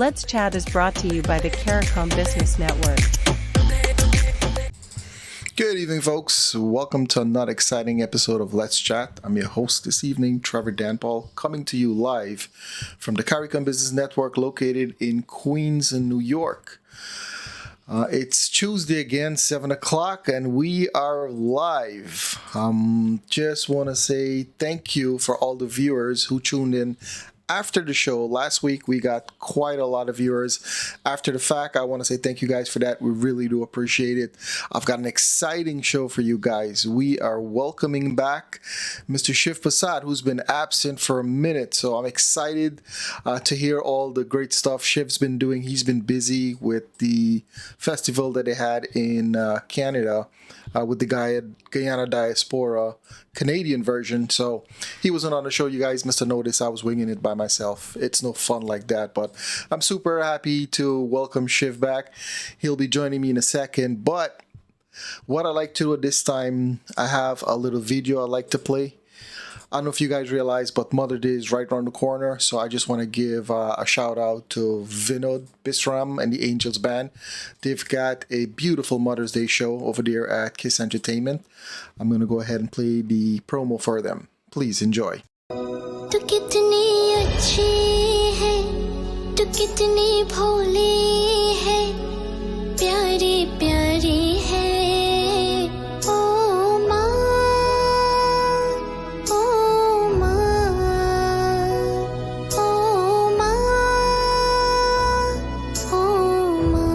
Let's Chat is brought to you by the CARICOM Business Network. Good evening, folks. Welcome to another exciting episode of Let's Chat. I'm your host this evening, Trevor Danpaul, coming to you live from the CARICOM Business Network located in Queens, in New York. It's Tuesday again, 7 o'clock, and we are live. Just want to say thank you for all the viewers who tuned in after the show. Last week, we got quite a lot of viewers. After the fact, I want to say thank you guys for that. We really do appreciate it. I've got an exciting show for you guys. We are welcoming back Mr. Shiv Prasad, who's been absent for a minute. So I'm excited to hear all the great stuff Shiv's been doing. He's been busy with the festival that they had in Canada with the Guyana Diaspora Canadian version. So he wasn't on the show, you guys must have noticed. I was winging it by myself. It's no fun like that, but I'm super happy to welcome Shiv back. He'll be joining me in a second, but what I like to do at this time, I have a little video I like to play. I don't know if you guys realize, but Mother's Day is right around the corner, so I just want to give a shout out to Vinod Bisram and the Angels Band. They've got a beautiful Mother's Day show over there at Kiss Entertainment. I'm going to go ahead and play the promo for them. Please enjoy. तू कितनी अच्छी है, तू कितनी भोली है, प्यारी प्यारी है, ओ माँ, ओ माँ, ओ माँ, ओ माँ.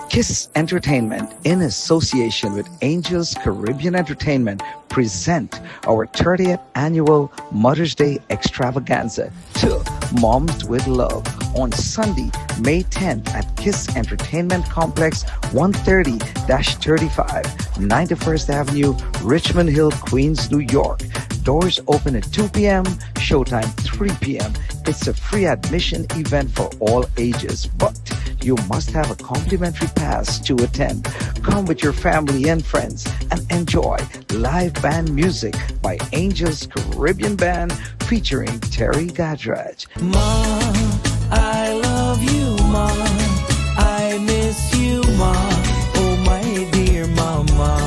Kiss Entertainment, in association with Angels Caribbean Entertainment, present our 30th annual Mother's Day extravaganza to Moms with Love on Sunday, May 10th at Kiss Entertainment Complex, 130-35, 91st Avenue, Richmond Hill, Queens, New York. Doors open at 2 p.m., showtime 3 p.m. It's a free admission event for all ages, but you must have a complimentary pass to attend. Come with your family and friends and enjoy live band music by Angels Caribbean Band featuring Terry Gadraj. Mom, I love you, Mom. I miss you, Mom. Oh, my dear Mama.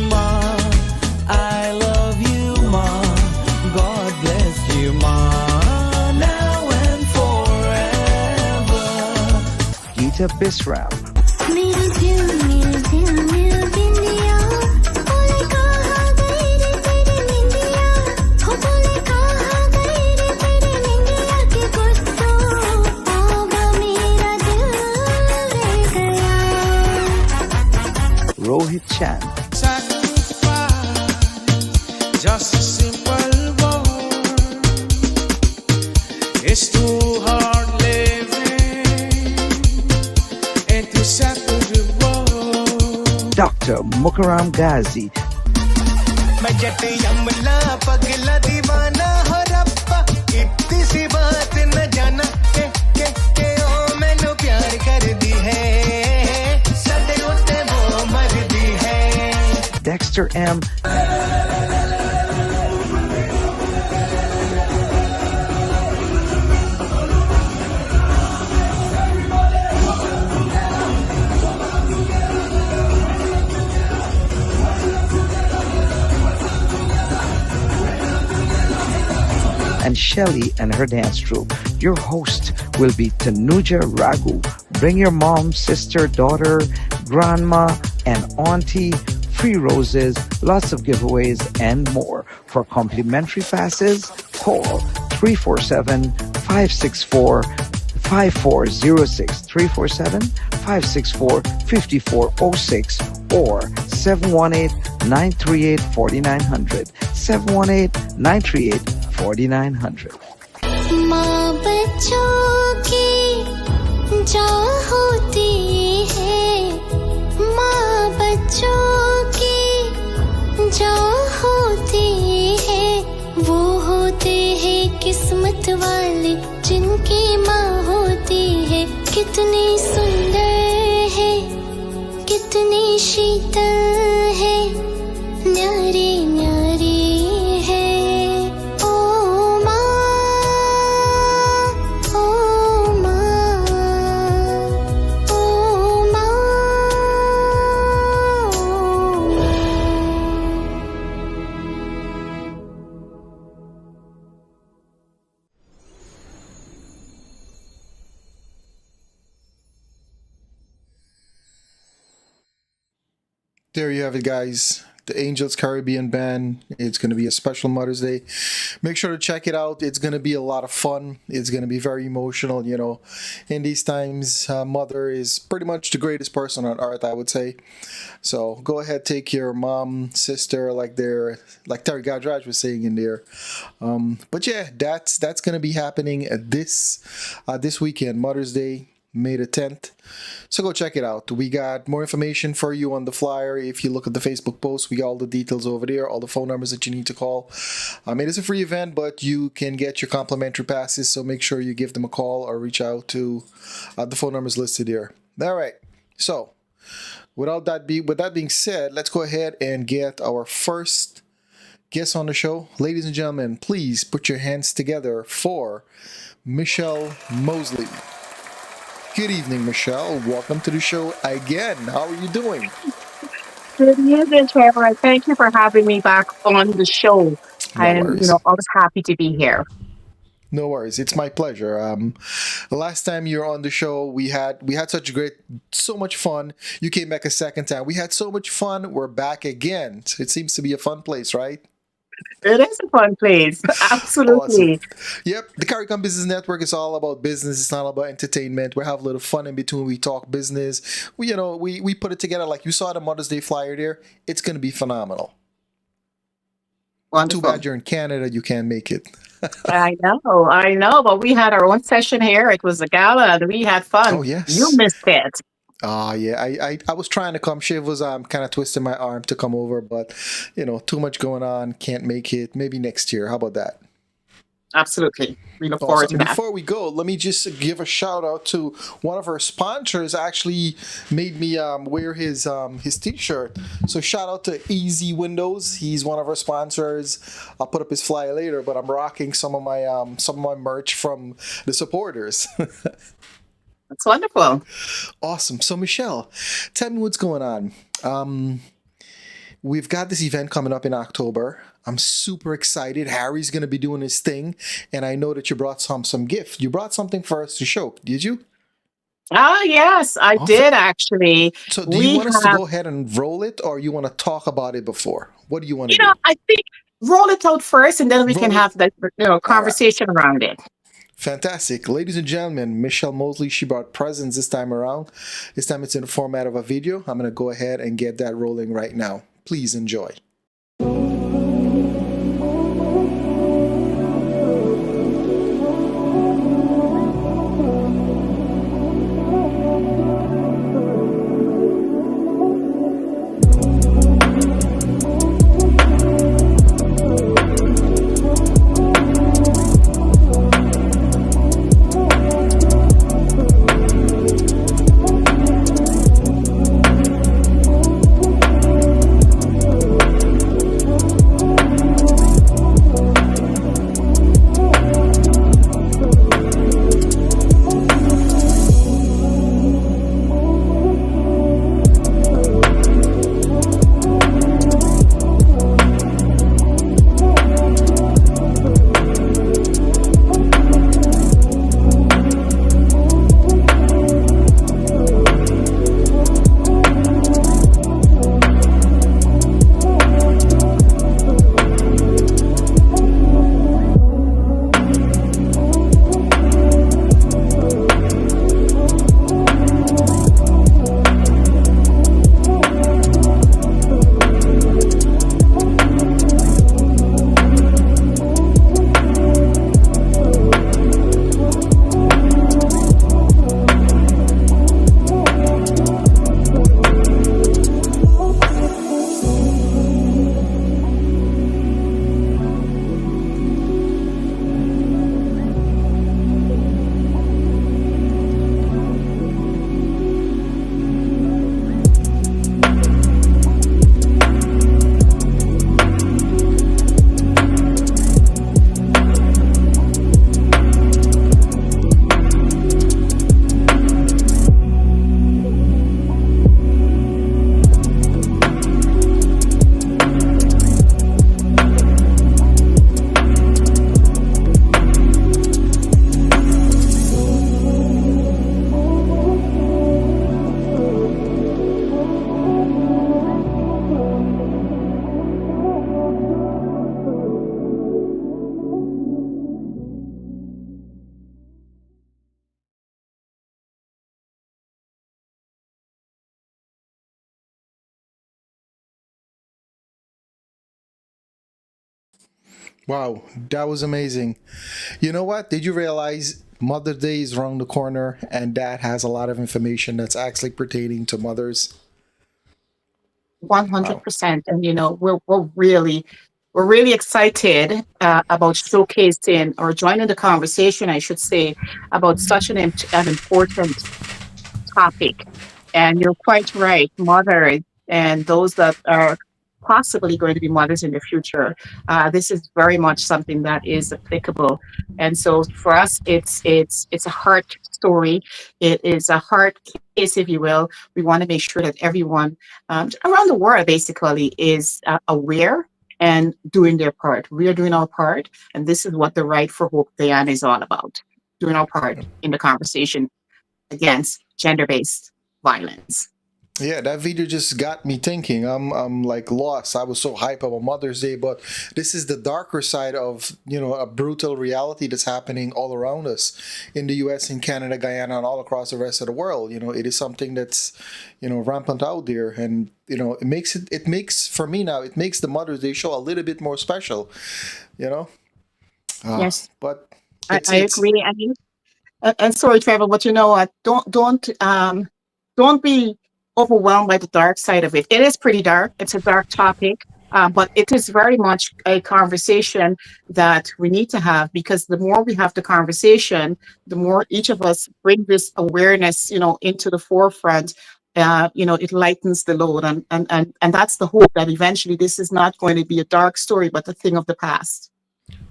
Mom, I love you, Mom. God bless you, Mom. Now and forever. Gita Bisram. मेरे दिल में बिंदिया, बोले कहाँ गई रे तेरी निंदिया, हो बोले कहाँ गई रे तेरी निंदिया, कि कुछ तो होगा मेरा दिल रह गया. Rohit Chand. Sacrifice, just a simple word. It's too hard living and to settle the world. Dr. Mukaram Ghazi. मैं जट यमला पगला दीवाना हो रब्बा, इतनी सी बात न जाना के ओ मैनू प्यार कर दी है, सदे उत्ते वो मर दी है. Dexter M. And Shelly and her dance troupe. Your host will be Tanuja Raghu. Bring your mom, sister, daughter, grandma, and auntie. Free roses, lots of giveaways, and more. For complimentary passes, call 347-564-5406, 347-564-5406, or 718-938-4900, 718-938-4900. माँ बच्चों की जान होती है, माँ बच्चों की जान होती है, वो होते हैं किस्मत वाले जिनकी माँ होती है. कितनी सुंदर है, कितनी शीतल है, न्यारी न्यारी है, ओ माँ. There you have it, guys. The Angels Caribbean Band. It's going to be a special Mother's Day. Make sure to check it out. It's going to be a lot of fun. It's going to be very emotional. In these times, mother is pretty much the greatest person on earth, I would say. So go ahead, take your mom, sister, like Terry Gadraj was saying in there. But yeah, that's going to be happening this weekend, Mother's Day, May the 10th. So go check it out. We got more information for you on the flyer. If you look at the Facebook post, we got all the details over there, all the phone numbers that you need to call. It is a free event, but you can get your complimentary passes, so make sure you give them a call or reach out to the phone numbers listed here. All right. So with that being said, let's go ahead and get our first guest on the show. Ladies and gentlemen, please put your hands together for Michelle Moseley. Good evening, Michelle. Welcome to the show again. How are you doing? Good evening, Trevor. Thank you for having me back on the show. No worries. Always happy to be here. No worries. It's my pleasure. The last time you were on the show, we had so much fun. You came back a second time. We had so much fun. We're back again. It seems to be a fun place, right? It is a fun place. Absolutely. Awesome. Yep. The CARICOM Business Network is all about business. It's not about entertainment. We have a little fun in between. We talk business. We put it together like you saw the Mother's Day flyer there. It's going to be phenomenal. Wonderful. Too bad you're in Canada. You can't make it. I know. But we had our own session here. It was a gala and we had fun. Oh, yes. You missed it. Yeah, I was trying to come. Shiv was kind of twisting my arm to come over, but too much going on, can't make it. Maybe next year. How about that? Absolutely. We look forward to that. Before we go, let me just give a shout out to one of our sponsors. Actually made me wear his t-shirt. So shout out to Easy Windows. He's one of our sponsors. I'll put up his flyer later, but I'm rocking some of my merch from the supporters. That's wonderful. Awesome. So Michelle, tell me what's going on. We've got this event coming up in October. I'm super excited. Harry's going to be doing his thing, and I know that you brought some gift. You brought something for us to show, did you? Yes, I did actually. So do you want us to go ahead and roll it, or you want to talk about it before? What do you want to do? I think roll it out first, and then we can have the conversation around it. Fantastic. Ladies and gentlemen, Michelle Moseley, she brought presents this time around. This time it's in the format of a video. I'm going to go ahead and get that rolling right now. Please enjoy. Wow, that was amazing. You know what? Did you realize Mother's Day is around the corner and that has a lot of information that's actually pertaining to mothers? Wow. 100%. And we're really excited about showcasing or joining the conversation, I should say, about such an important topic. And you're quite right, mothers and those that are possibly going to be mothers in the future. This is very much something that is applicable. And so for us, it's a heart story. It is a heart case, if you will. We want to make sure that everyone around the world basically is aware and doing their part. We are doing our part, and this is what the Right for Hope Diana is all about. Doing our part in the conversation against gender-based violence. Yeah, that video just got me thinking. I'm like lost. I was so hype about Mother's Day, but this is the darker side of, a brutal reality that's happening all around us in the US, in Canada, Guyana, and all across the rest of the world. It is something that's, rampant out there. And, it makes for me now, it makes the Mother's Day show a little bit more special, you know? Yes, But I agree. I mean, and sorry, Trevor, but you know what? Don't be overwhelmed by the dark side of it. It is pretty dark. It's a dark topic, but it is very much a conversation that we need to have, because the more we have the conversation, the more each of us bring this awareness, into the forefront. It lightens the load, and that's the hope, that eventually this is not going to be a dark story, but a thing of the past.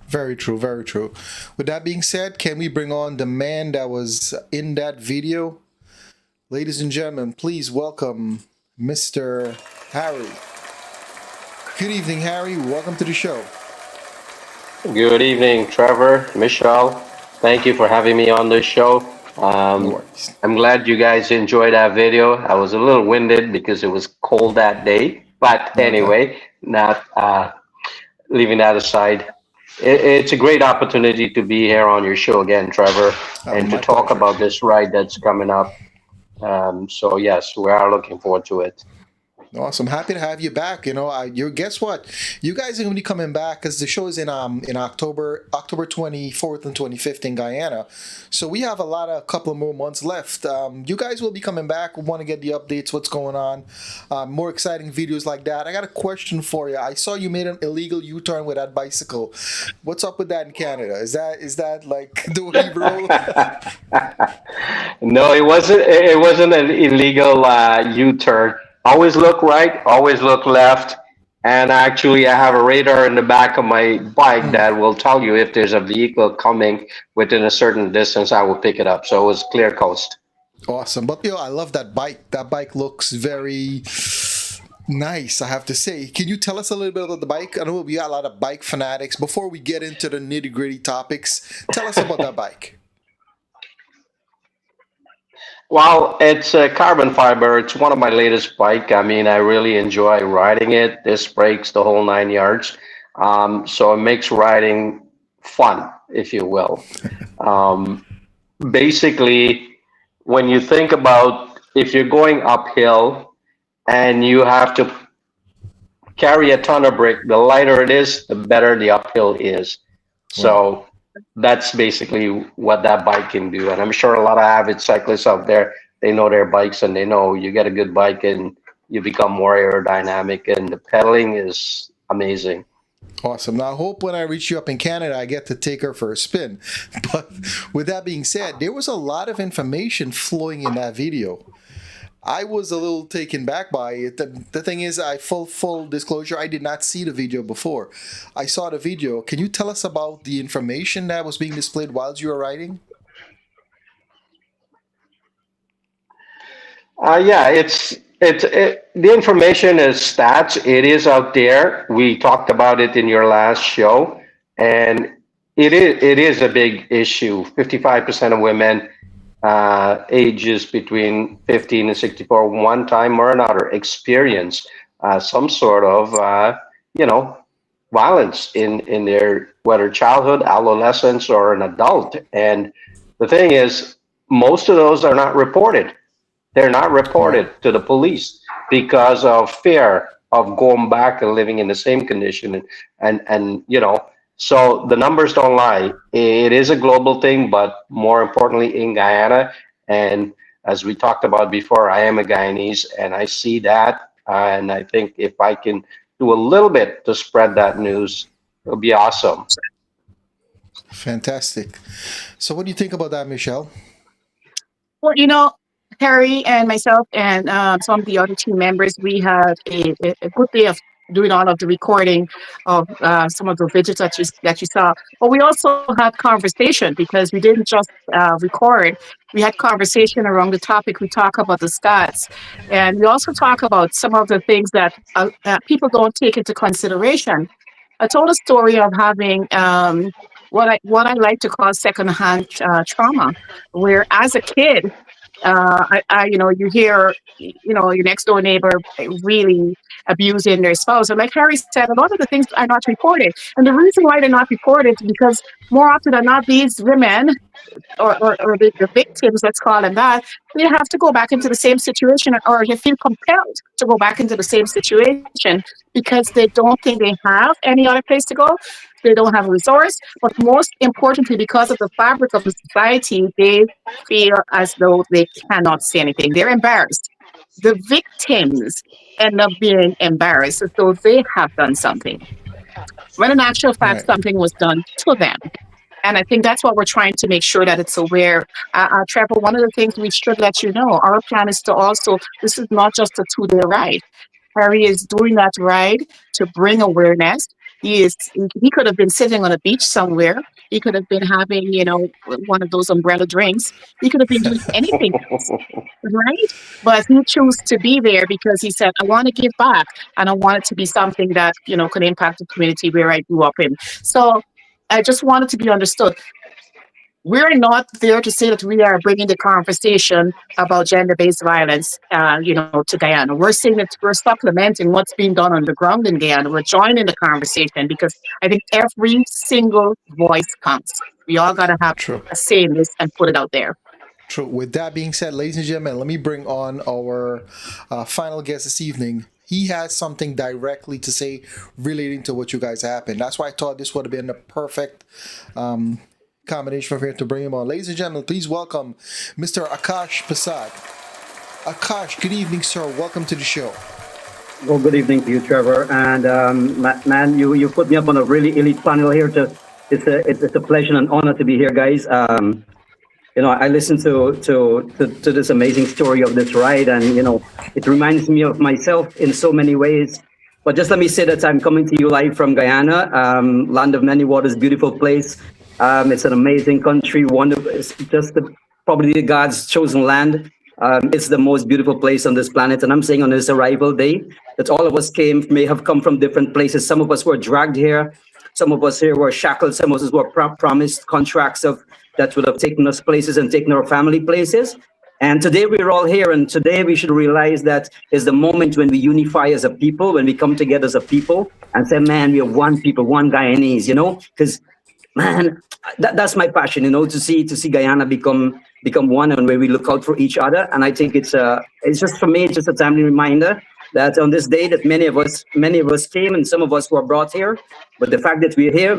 very true, very true. With that being said, can we bring on the man that was in that video? Ladies and gentlemen, please welcome Mr. Harry. Good evening, Harry. Welcome to the show. Good evening, Trevor, Michelle. Thank you for having me on this show. No worries. I'm glad you guys enjoyed that video. I was a little winded because it was cold that day, but Okay. anyway, not leaving that aside. It's a great opportunity to be here on your show again, Trevor, and to My talk pleasure. about this ride that's coming up. So yes, we are looking forward to it. Awesome. Happy to have you back. Guess what? You guys are going to be coming back because the show is in October 24th and 25th in Guyana. So we have a couple of more months left. You guys will be coming back. We want to get the updates, what's going on, more exciting videos like that. I got a question for you. I saw you made an illegal U-turn with that bicycle. What's up with that in Canada? Is that like the way you roll? No, it wasn't. It wasn't an illegal U-turn. Always look right, always look left, and actually, I have a radar in the back of my bike that will tell you if there's a vehicle coming within a certain distance. I will pick it up. So it was clear coast. Awesome. But I love that bike. That bike looks very nice, I have to say. Can you tell us a little bit about the bike? I know we got a lot of bike fanatics. Before we get into the nitty-gritty topics, tell us about that bike. Well, it's a carbon fiber. It's one of my latest bike. I mean, I really enjoy riding it. Disc brakes, the whole 9 yards. So it makes riding fun, if you will. Um, Basically, when you think about if you're going uphill and you have to carry a ton of brick, the lighter it is, the better the uphill is. Wow. So that's basically what that bike can do. And I'm sure a lot of avid cyclists out there, they know their bikes and they know you get a good bike and you become more aerodynamic, and the pedaling is amazing. Awesome. Now, I hope when I reach you up in Canada, I get to take her for a spin. But with that being said, there was a lot of information flowing in that video. I was a little taken back by it. The thing is, full disclosure, I did not see the video before. I saw the video. Can you tell us about the information that was being displayed while you were writing? Yeah, the information is stats. It is out there. We talked about it in your last show, and it is a big issue. 55% of women ages between 15 and 64, one time or another, experience some sort of violence in their, whether childhood, adolescence, or an adult. And the thing is, most of those are not reported. They're not Right. reported to the police because of fear of going back and living in the same condition, and So the numbers don't lie. It is a global thing, but more importantly in Guyana. And as we talked about before, I am a Guyanese and I see that. And I think if I can do a little bit to spread that news, it'll be awesome. Fantastic. So, what do you think about that, Michelle? Well, Harry and myself and some of the other team members, we had a good day of doing all of the recording of some of the videos that you saw. But we also had conversation because we didn't just record. We had conversation around the topic. We talk about the stats, and we also talk about some of the things that people don't take into consideration. I told a story of having what I like to call secondhand trauma, where as a kid, you hear, your next door neighbor really abusing their spouse. And like Harry said, a lot of the things are not reported. And the reason why they're not reported is because more often than not, these women or the victims, let's call them that, they have to go back into the same situation or they feel compelled to go back into the same situation because they don't think they have any other place to go. They don't have a resource. But most importantly, because of the fabric of the society, they feel as though they cannot say anything. They're embarrassed. The victims end up being embarrassed as though they have done something, when in actual fact, Right. something was done to them. And I think that's what we're trying to make sure that it's aware. Trevor, one of the things we should let you know, our plan is to also, this is not just a 2-day ride. Harry is doing that ride to bring awareness. He could have been sitting on a beach somewhere. He could have been having, one of those umbrella drinks. He could have been doing anything else, right? But he chose to be there because he said, I want to give back and I want it to be something that, could impact the community where I grew up in. So I just wanted to be understood. We're not there to say that we are bringing the conversation about gender-based violence, to Guyana. We're saying that we're supplementing what's being done on the ground in Guyana. We're joining the conversation because I think every single voice counts. We all got to have True. a say in this and put it out there. True. With that being said, ladies and gentlemen, let me bring on our final guest this evening. He has something directly to say relating to what you guys happened. That's why I thought this would have been the perfect combination for him to bring him on. Ladies and gentlemen, please welcome Mr. Akash Prasad. Akash, good evening, sir. Welcome to the show. Well, good evening to you, Trevor. And man, you put me up on a really elite panel here. It's a pleasure and honor to be here, guys. I listened to this amazing story of this ride, and it reminds me of myself in so many ways. But just let me say that I'm coming to you live from Guyana, land of many waters, beautiful place. It's an amazing country, wonderful. It's just probably God's chosen land. It's the most beautiful place on this planet. And I'm saying on this arrival day that all of us may have come from different places. Some of us were dragged here. Some of us here were shackled. Some of us were promised contracts that would have taken us places and taken our family places. And today we're all here. And today we should realize that is the moment when we unify as a people, when we come together as a people and say, man, we are one people, one Guyanese, because man, that's my passion, to see Guyana become one, and where we look out for each other. And I think it's just, for me, it's just a timely reminder that on this day that many of us came, and some of us were brought here. But the fact that we're here,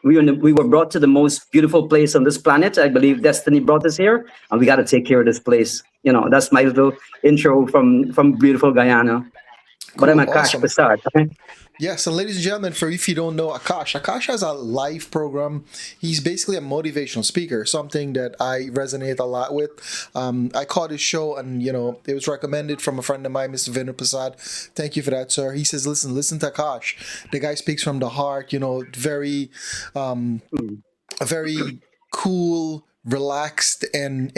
we were brought to the most beautiful place on this planet. I believe destiny brought us here, and we got to take care of this place. That's my little intro from beautiful Guyana. But I'm Akash Awesome. Prasad. Yes, and ladies and gentlemen, for if you don't know Akash has a live program. He's basically a motivational speaker, something that I resonate a lot with. I caught his show, and it was recommended from a friend of mine, Mr. Vinod Prasad. Thank you for that, sir. He says, listen to Akash. The guy speaks from the heart. Very, a very cool, relaxed and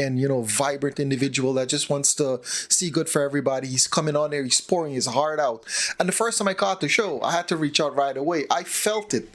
vibrant individual that just wants to see good for everybody. He's coming on there, he's pouring his heart out. And the first time I caught the show, I had to reach out right away. I felt it.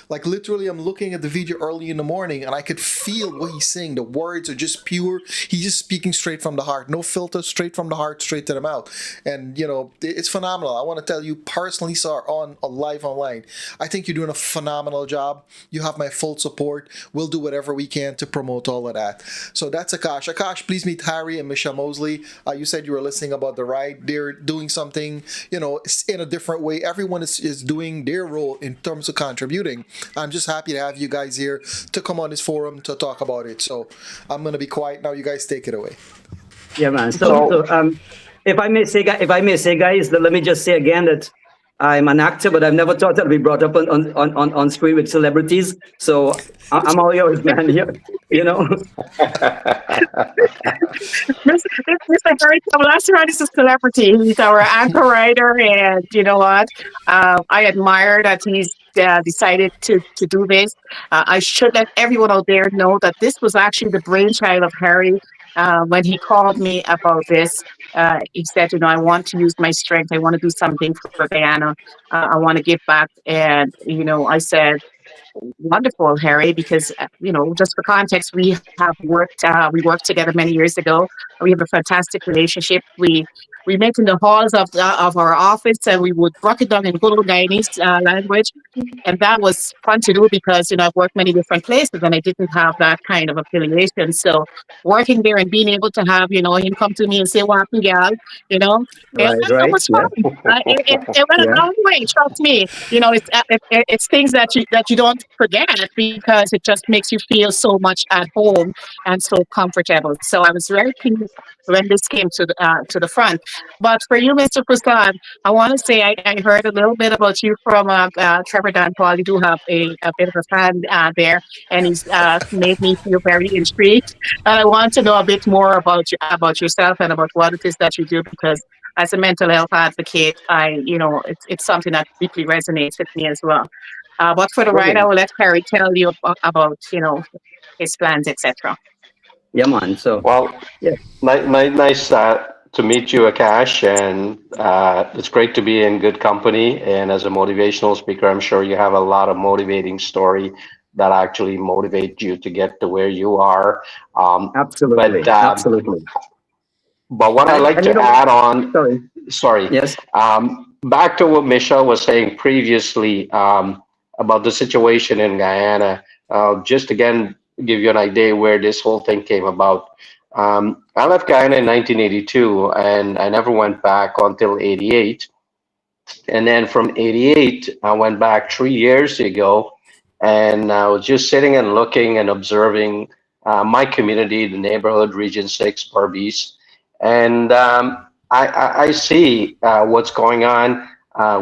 Like literally, I'm looking at the video early in the morning and I could feel what he's saying. The words are just pure. He's just speaking straight from the heart. No filter, straight from the heart, straight to the mouth. And it's phenomenal. I want to tell you personally, sir, on live online, I think you're doing a phenomenal job. You have my full support. We'll do whatever we can to promote all all of that. So that's Akash. Akash, please meet Harry and Michelle Moseley. You said you were listening about the ride. They're doing something, in a different way. Everyone is doing their role in terms of contributing. I'm just happy to have you guys here to come on this forum to talk about it. So I'm going to be quiet now. You guys take it away. Yeah, man. If I may say, guys, let me just say again that I'm an actor, but I've never thought I'd be brought up on screen with celebrities. So I'm all yours, man. Mr. Harry Camlasaran is a celebrity. He's our anchor writer, and you know what? I admire that he's decided to do this. I should let everyone out there know that this was actually the brainchild of Harry. When he called me about this, he said, I want to use my strength. I want to do something for Guyana. I want to give back. And, I said, wonderful, Harry, because, just for context, we worked together many years ago. We have a fantastic relationship. We met in the halls of our office, and we would rock it down in good old Guyanese language. And that was fun to do because, I've worked many different places and I didn't have that kind of affiliation. So working there and being able to have, him come to me and say, "What happened, gal?" That was fun. It went a long way, trust me. It's things that you don't forget because it just makes you feel so much at home and so comfortable. So I was very pleased when this came to the front. But for you, Mr. Prasad, I want to say I heard a little bit about you from Trevor Danpaul. You do have a bit of a fan there, and he's made me feel very intrigued. And I want to know a bit more about yourself and about what it is that you do, because as a mental health advocate, it's something that deeply resonates with me as well. But for the ride, I will let Harry tell you about his plans, etc. Yeah, man. So Nice to meet you, Akash, and it's great to be in good company. And as a motivational speaker, I'm sure you have a lot of motivating story that actually motivate you to get to where you are. Absolutely. Absolutely. But what I'd like to add on, sorry, yes, back to what Michelle was saying previously about the situation in Guyana. Just again, give you an idea where this whole thing came about. I left Guyana in 1982, and I never went back until 88. And then from 88, I went back 3 years ago, and I was just sitting and looking and observing my community, the neighborhood, Region 6, Barbies. And I see what's going on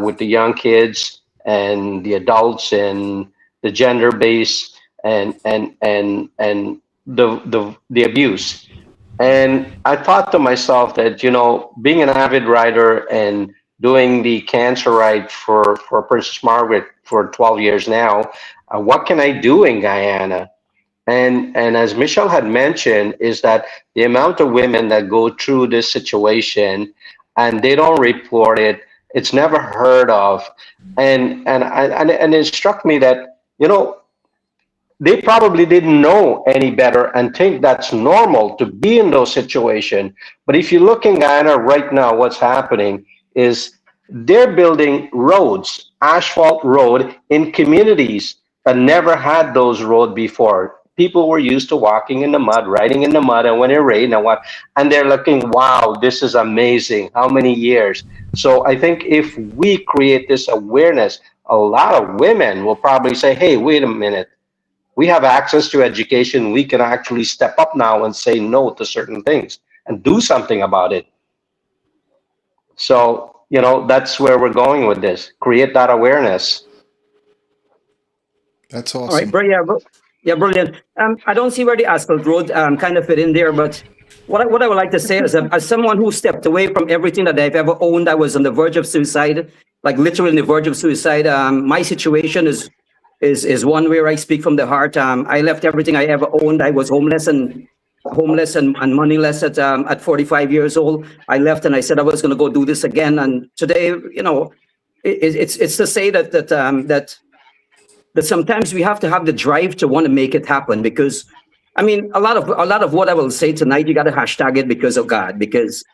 with the young kids and the adults and the gender base and the abuse. And I thought to myself that, being an avid writer and doing the cancer ride for Princess Margaret for 12 years now, what can I do in Guyana? And as Michelle had mentioned, is that the amount of women that go through this situation and they don't report it, it's never heard of. And it struck me that, they probably didn't know any better and think that's normal to be in those situations. But if you look in Guyana right now, what's happening is they're building roads, asphalt road in communities that never had those roads before. People were used to walking in the mud, riding in the mud, and when it rained and they're looking, wow, this is amazing. How many years? So I think if we create this awareness, a lot of women will probably say, hey, wait a minute. We have access to education. We can actually step up now and say no to certain things and do something about it. So, that's where we're going with this. Create that awareness. That's awesome. All right, brilliant. I don't see where the asphalt road kind of fit in there, but what I would like to say is, as someone who stepped away from everything that I've ever owned, I was on the verge of suicide, like literally on the verge of suicide. My situation is one where I speak from the heart. I left everything I ever owned. I was homeless and moneyless at 45 years old. I left and I said I was going to go do this again. And today, it's to say that sometimes we have to have the drive to want to make it happen, because a lot of what I will say tonight, you got to hashtag it because of God, because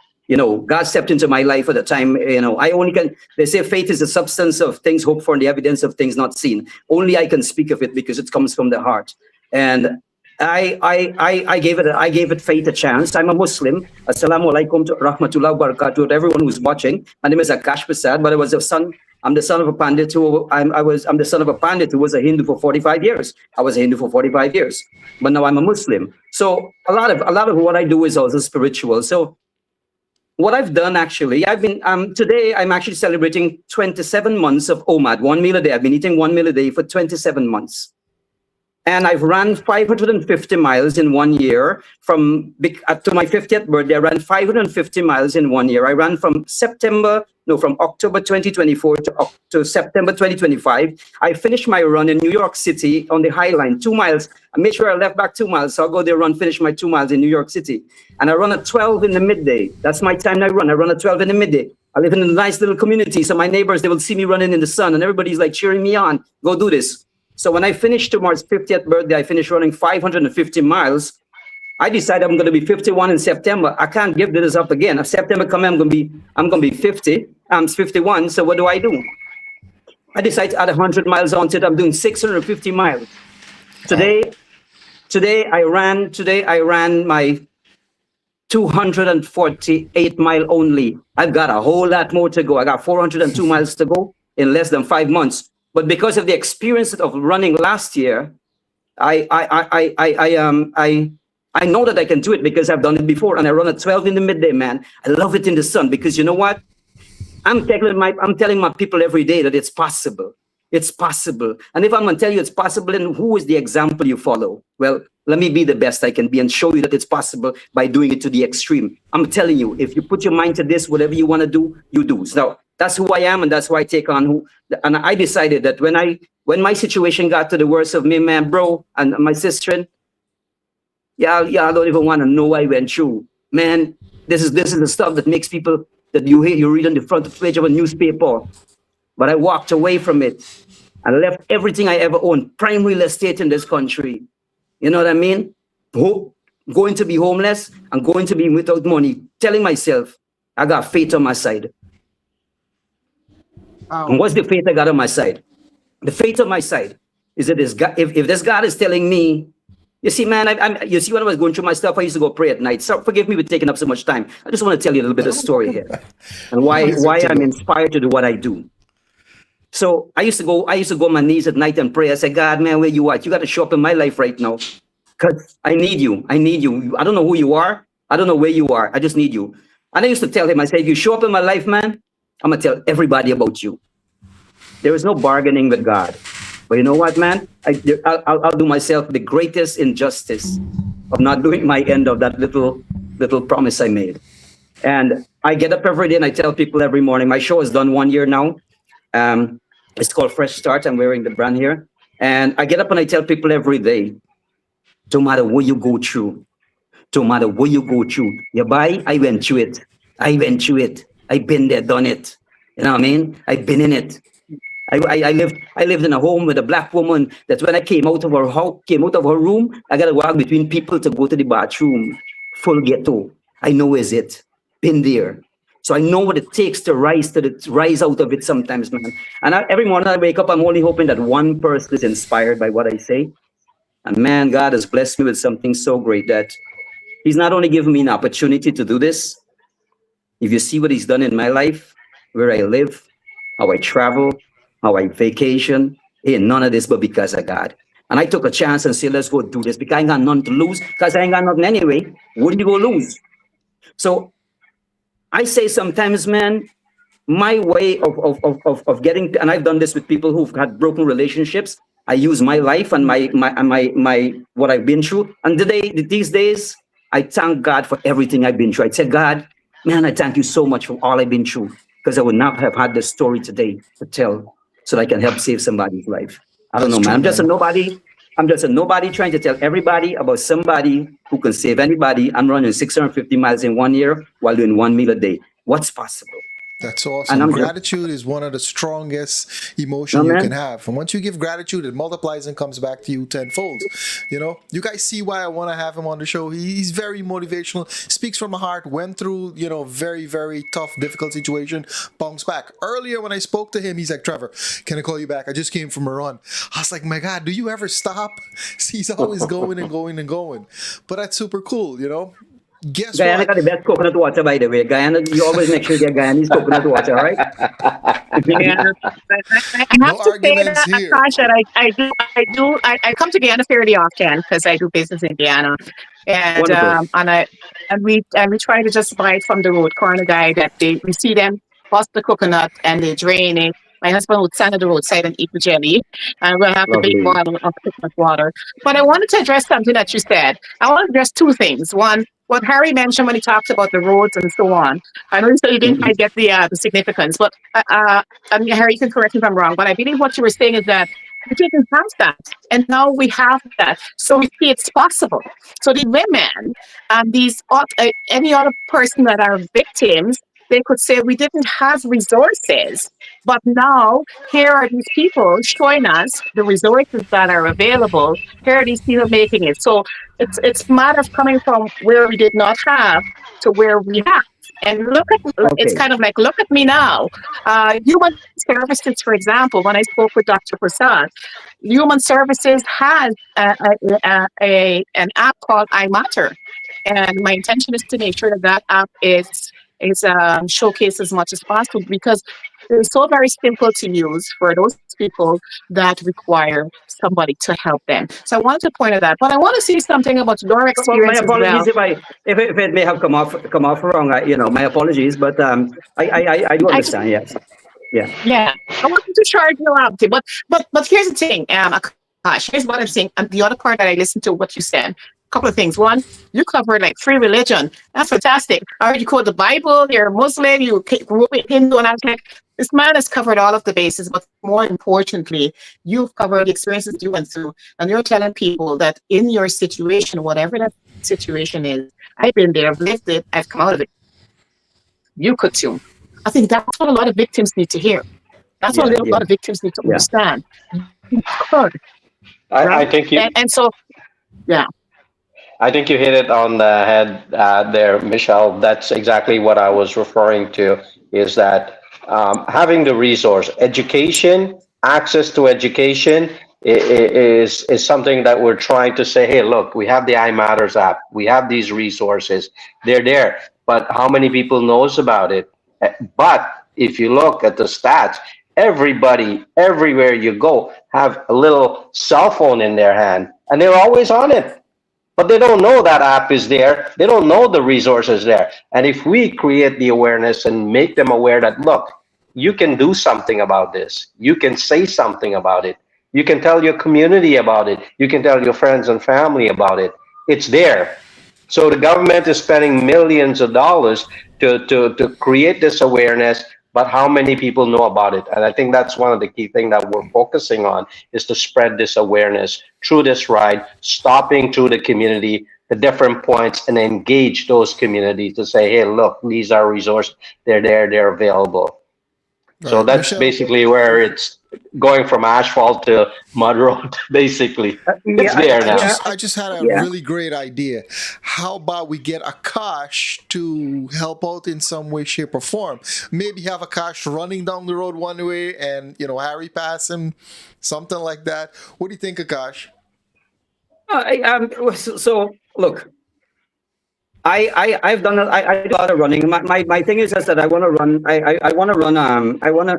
God stepped into my life at the time. They say faith is the substance of things hoped for and the evidence of things not seen. Only I can speak of it because it comes from the heart. And I gave it faith a chance. I'm a Muslim. Assalamu alaikum to rahmatullah wa barakatuh to everyone who's watching. My name is Akash Prasad, but I was a son. I'm the son of a pandit who I'm the son of a pandit who was a Hindu for 45 years. I was a Hindu for 45 years, but now I'm a Muslim. So a lot of what I do is also spiritual. So what I've done actually, I've been today I'm actually celebrating 27 months of OMAD, 1 meal a day. I've been eating 1 meal a day for 27 months. And I've run 550 miles in 1 year. From to my 50th birthday, I ran 550 miles in 1 year. I ran from October 2024 to September 2025. I finished my run in New York City on the High Line, 2 miles. I made sure I left back 2 miles. So I'll go there, finish my 2 miles in New York City. And I run at 12 in the midday. That's my time I run. I run at 12 in the midday. I live in a nice little community. So my neighbors, they will see me running in the sun and everybody's like cheering me on. Go do this. So when I finished tomorrow's 50th birthday, I finished running 550 miles. I decided I'm going to be 51 in September. I can't give this up again. If September comes, I'm going to be 50. I'm 51. So what do? I decided to add 100 miles onto it. I'm doing 650 miles. Today I ran my 248 mile only. I've got a whole lot more to go. I got 402 miles to go in less than 5 months. But because of the experience of running last year, I know that I can do it because I've done it before, and I run at 12 in the midday, man. I love it in the sun because you know what? I'm telling my people every day that it's possible. It's possible. And if I'm going to tell you it's possible, then who is the example you follow? Well, let me be the best I can be and show you that it's possible by doing it to the extreme. I'm telling you, if you put your mind to this, whatever you want to do, you do. So that's who I am, and that's why I take on and I decided that when my situation got to the worst of me, man, bro, and my sister, y'all don't even want to know what I went through. Man, this is the stuff that makes people that you read on the front page of a newspaper. But I walked away from it and left everything I ever owned, prime real estate in this country. You know what I mean? Going to be homeless and going to be without money, telling myself, I got faith on my side. And what's the faith I got on my side? The faith on my side is that this God, if this God is telling me, you see, man, you see when I was going through my stuff, I used to go pray at night. So forgive me for taking up so much time. I just want to tell you a little bit of story here and why I'm inspired to do what I do. So I used to go on my knees at night and pray. I said, God, man, where you at? You got to show up in my life right now because I need you. I need you. I don't know who you are. I don't know where you are. I just need you. And I used to tell him, I said, if you show up in my life, man, I'm going to tell everybody about you. There is no bargaining with God. But you know what, man? I'll do myself the greatest injustice of not doing my end of that little promise I made. And I get up every day and I tell people every morning, my show is done 1 year now. It's called Fresh Start. I'm wearing the brand here. And I get up and I tell people every day, no matter what you go through, no matter what you go through, I went through it. I've been there, done it. You know what I mean? I've been in it. I lived in a home with a black woman that when I came out of her room, I got to walk between people to go to the bathroom. Full ghetto. I know is it. Been there. So I know what it takes to rise out of it sometimes, man. And every morning I wake up, I'm only hoping that one person is inspired by what I say. And man, God has blessed me with something so great that he's not only given me an opportunity to do this. If you see what he's done in my life, where I live, how I travel, how I vacation, ain't none of this but because of God. And I took a chance and said, let's go do this because I ain't got nothing to lose because I ain't got nothing anyway. What do you go lose? So I say sometimes, man, my way of getting, and I've done this with people who've had broken relationships. I use my life and my what I've been through. And these days, I thank God for everything I've been through. I said, God, man, I thank you so much for all I've been through because I would not have had this story today to tell so that I can help save somebody's life. I don't know, man. I'm just a nobody. I'm just a nobody trying to tell everybody about somebody who can save anybody. I'm running 650 miles in 1 year while doing 1 meal a day. What's possible? That's And awesome. I'm just, Gratitude is one of the strongest no, emotion you can man. have. And once you give gratitude, it multiplies and comes back to you tenfold. You know, you guys see why I want to have him on the show. He's very motivational, speaks from the heart, went through, very, very tough, difficult situation, bounced back. Earlier when I spoke to him, he's like, Trevor, can I call you back? I just came from a run. I was like, my God, do you ever stop? He's always going and going and going. But that's super cool, Guess Guyana what? got the best coconut water, by the way. Guyana, you always make sure you get Guyanese coconut water, all right? Yeah, I No have to say arguments that, here. Akash, that I come to Guyana fairly often because I do business in Guyana, and Wonderful. we try to just buy it from the road corner guy that we see them bust the coconut and they drain it. My husband would stand at the roadside and eat the jelly, and we'll have the big Lovely. bottle of coconut water. But I wanted to address something that you said. I want to address two things. One, what Harry mentioned when he talked about the roads and so on. I know you said you didn't Mhm. quite get the significance, but Harry, you can correct me if I'm wrong. But I believe what you were saying is that we didn't have that, and now we have that. So we see it's possible. So the women and any other person that are victims, they could say we didn't have resources, but now here are these people showing us the resources that are available. Here are these people making it. So it's a matter of coming from where we did not have to where we have. And it's Okay. kind of like, look at me now. Human services, for example, when I spoke with Dr. Prasad, human services has an app called iMatter. And my intention is to make sure that that app is showcased as much as possible because it's so very simple to use for those people that require somebody to help them. So I wanted to point out that, but I want to say something about your Well, my experience as well. apologies if it may have come off wrong. My apologies, but I do I just understand. Yes. Yeah. Yeah, I wanted to charge you out, but here's the thing, Akash, here's what I'm saying, and the other part that I listened to what you said. Couple of things. One, you covered like free religion. That's fantastic. I heard you quote the Bible. You're a Muslim. You grew up with Hindu, and I was like, this man has covered all of the bases. But more importantly, you've covered the experiences you went through, and you're telling people that in your situation, whatever that situation is, I've been there, I've lived it, I've come out of it. You could too. I think that's what a lot of victims need to hear. That's what Yeah. a Yeah. lot of victims need to Yeah. understand. You could, I right? think you And so, yeah. I think you hit it on the head there, Michelle. That's exactly what I was referring to. Is that having the resource, education, access to education is something that we're trying to say. Hey, look, we have the iMatters app. We have these resources. They're there, but how many people knows about it? But if you look at the stats, everybody, everywhere you go, have a little cell phone in their hand, and they're always on it. But they don't know that app is there. They don't know the resources there. And if we create the awareness and make them aware that, look, you can do something about this. You can say something about it. You can tell your community about it. You can tell your friends and family about it. It's there. So the government is spending millions of dollars to create this awareness, but how many people know about it? And I think that's one of the key things that we're focusing on is to spread this awareness through this ride, stopping through the community, the different points, and engage those communities to say, hey, look, these are resources. They're there, they're available. So Right. that's Michelle, basically where it's going from asphalt to mud road, basically. It's Yeah. there I now. just I just had a Yeah. really great idea. How about we get Akash to help out in some way, shape, or form? Maybe have Akash running down the road one way and Harry pass him, something like that. What do you think, Akash? So look, I've done I do a lot of running. My thing is just that I want to run. I want to run. I want to.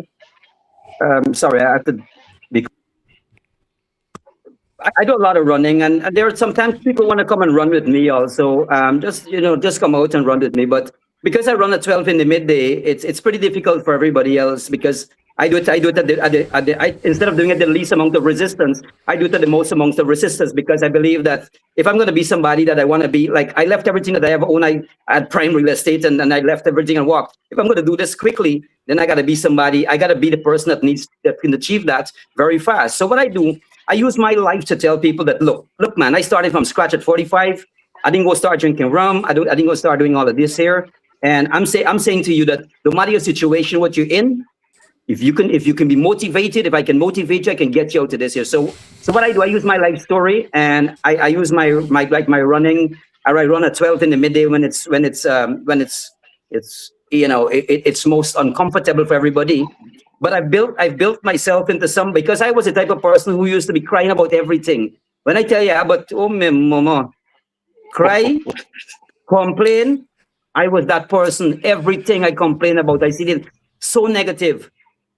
Sorry, I have to be. I do a lot of running, and there are sometimes people want to come and run with me also. Just come out and run with me. But because I run at 12 in the midday, it's pretty difficult for everybody else because I do it instead of doing it the least amount of resistance, I do it at the most amount of resistance because I believe that if I'm going to be somebody that I want to be, like I left everything that I have owned, I had prime real estate and I left everything and walked. If I'm going to do this quickly, then I got to be somebody, I got to be the person that can achieve that very fast. So what I do, I use my life to tell people that, look, man, I started from scratch at 45. I didn't go start drinking rum. I didn't go start doing all of this here. And I'm saying to you that no matter your situation, what you're in, if you can be motivated, if I can motivate you, I can get you out of this here. So what I do, I use my life story, and I use my running. I run at 12 in the midday when it's it's most uncomfortable for everybody. But I've built myself into some, because I was the type of person who used to be crying about everything. When I tell you about mama, cry, complain, I was that person. Everything I complain about, I see it so negative.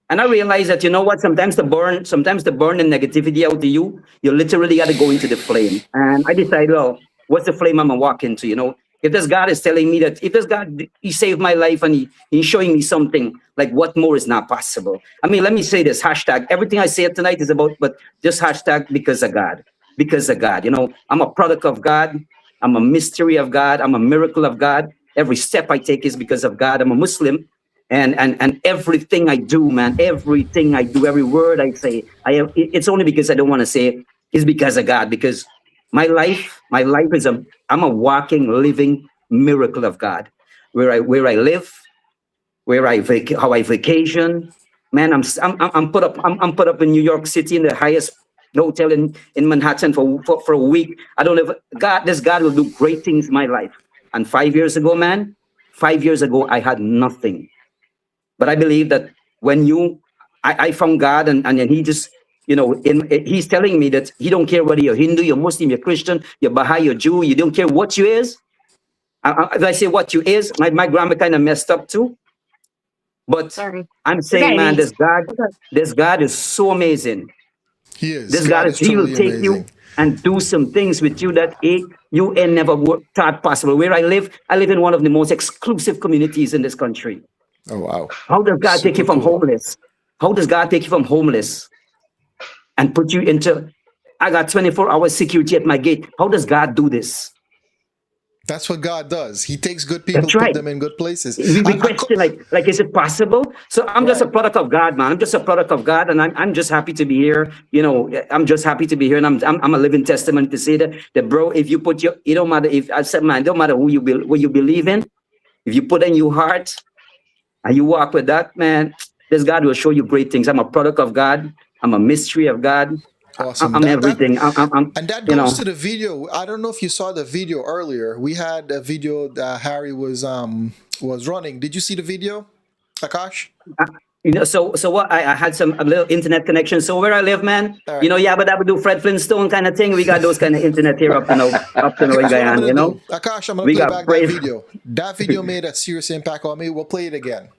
And I realized that, you know what, sometimes to burn the negativity out of you, you literally got to go into the flame. And I decided, well, what's the flame I'm going to walk into, you know? If this God is telling me that, if this God, he saved my life and he's showing me something, like what more is not possible? I mean, let me say this, hashtag, everything I say tonight is about, but just hashtag because of God. Because of God, you know, I'm a product of God. I'm a mystery of God. I'm a miracle of God. Every step I take is because of God. I'm a Muslim. And everything I do, man, everything I do, every word I say, it's only because I don't want to say it, is because of God. Because my life is I'm a walking, living miracle of God. Where I live, how I vacation, man. I'm put up in New York City in the highest hotel in Manhattan for a week. I don't know if this God will do great things in my life. And 5 years ago, man, 5 years ago, I had nothing. But I believe that when I found God, and he just, you know, he's telling me that he don't care whether you're Hindu, you're Muslim, you're Christian, you're Baha'i, you're Jew, you don't care what you is. If I say what you is, my grammar kind of messed up too. But Sorry. I'm saying, man, this God is so amazing. He is. This God he will take amazing. you and do some things with you that you ain't never thought possible. Where I live in one of the most exclusive communities in this country. Oh, wow. How does God take you from homeless? How does God take you from homeless and put you into, I got 24-hour security at my gate. How does God do this? That's what God does. He takes good people, That's right. put them in good places. We question, like, is it possible? So I'm just a product of God, man. I'm just a product of God, and I'm just happy to be here. You know, I'm just happy to be here, and I'm a living testament to say that bro, if you put it don't matter if I said, man, it don't matter what you believe in. If you put in your heart and you walk with that, man, this God will show you great things. I'm a product of God. I'm a mystery of God. Awesome. I'm everything. And that goes to the video. I don't know if you saw the video earlier. We had a video that Harry was running. Did you see the video, Akash? You know, so what? I had a little internet connection. So where I live, man, right. You know, yeah, but I would do Fred Flintstone kind of thing. We got those kind of internet here up to now in Guyana, you know. Akash, I'm gonna play back that video. That video made a serious impact on me. We'll play it again.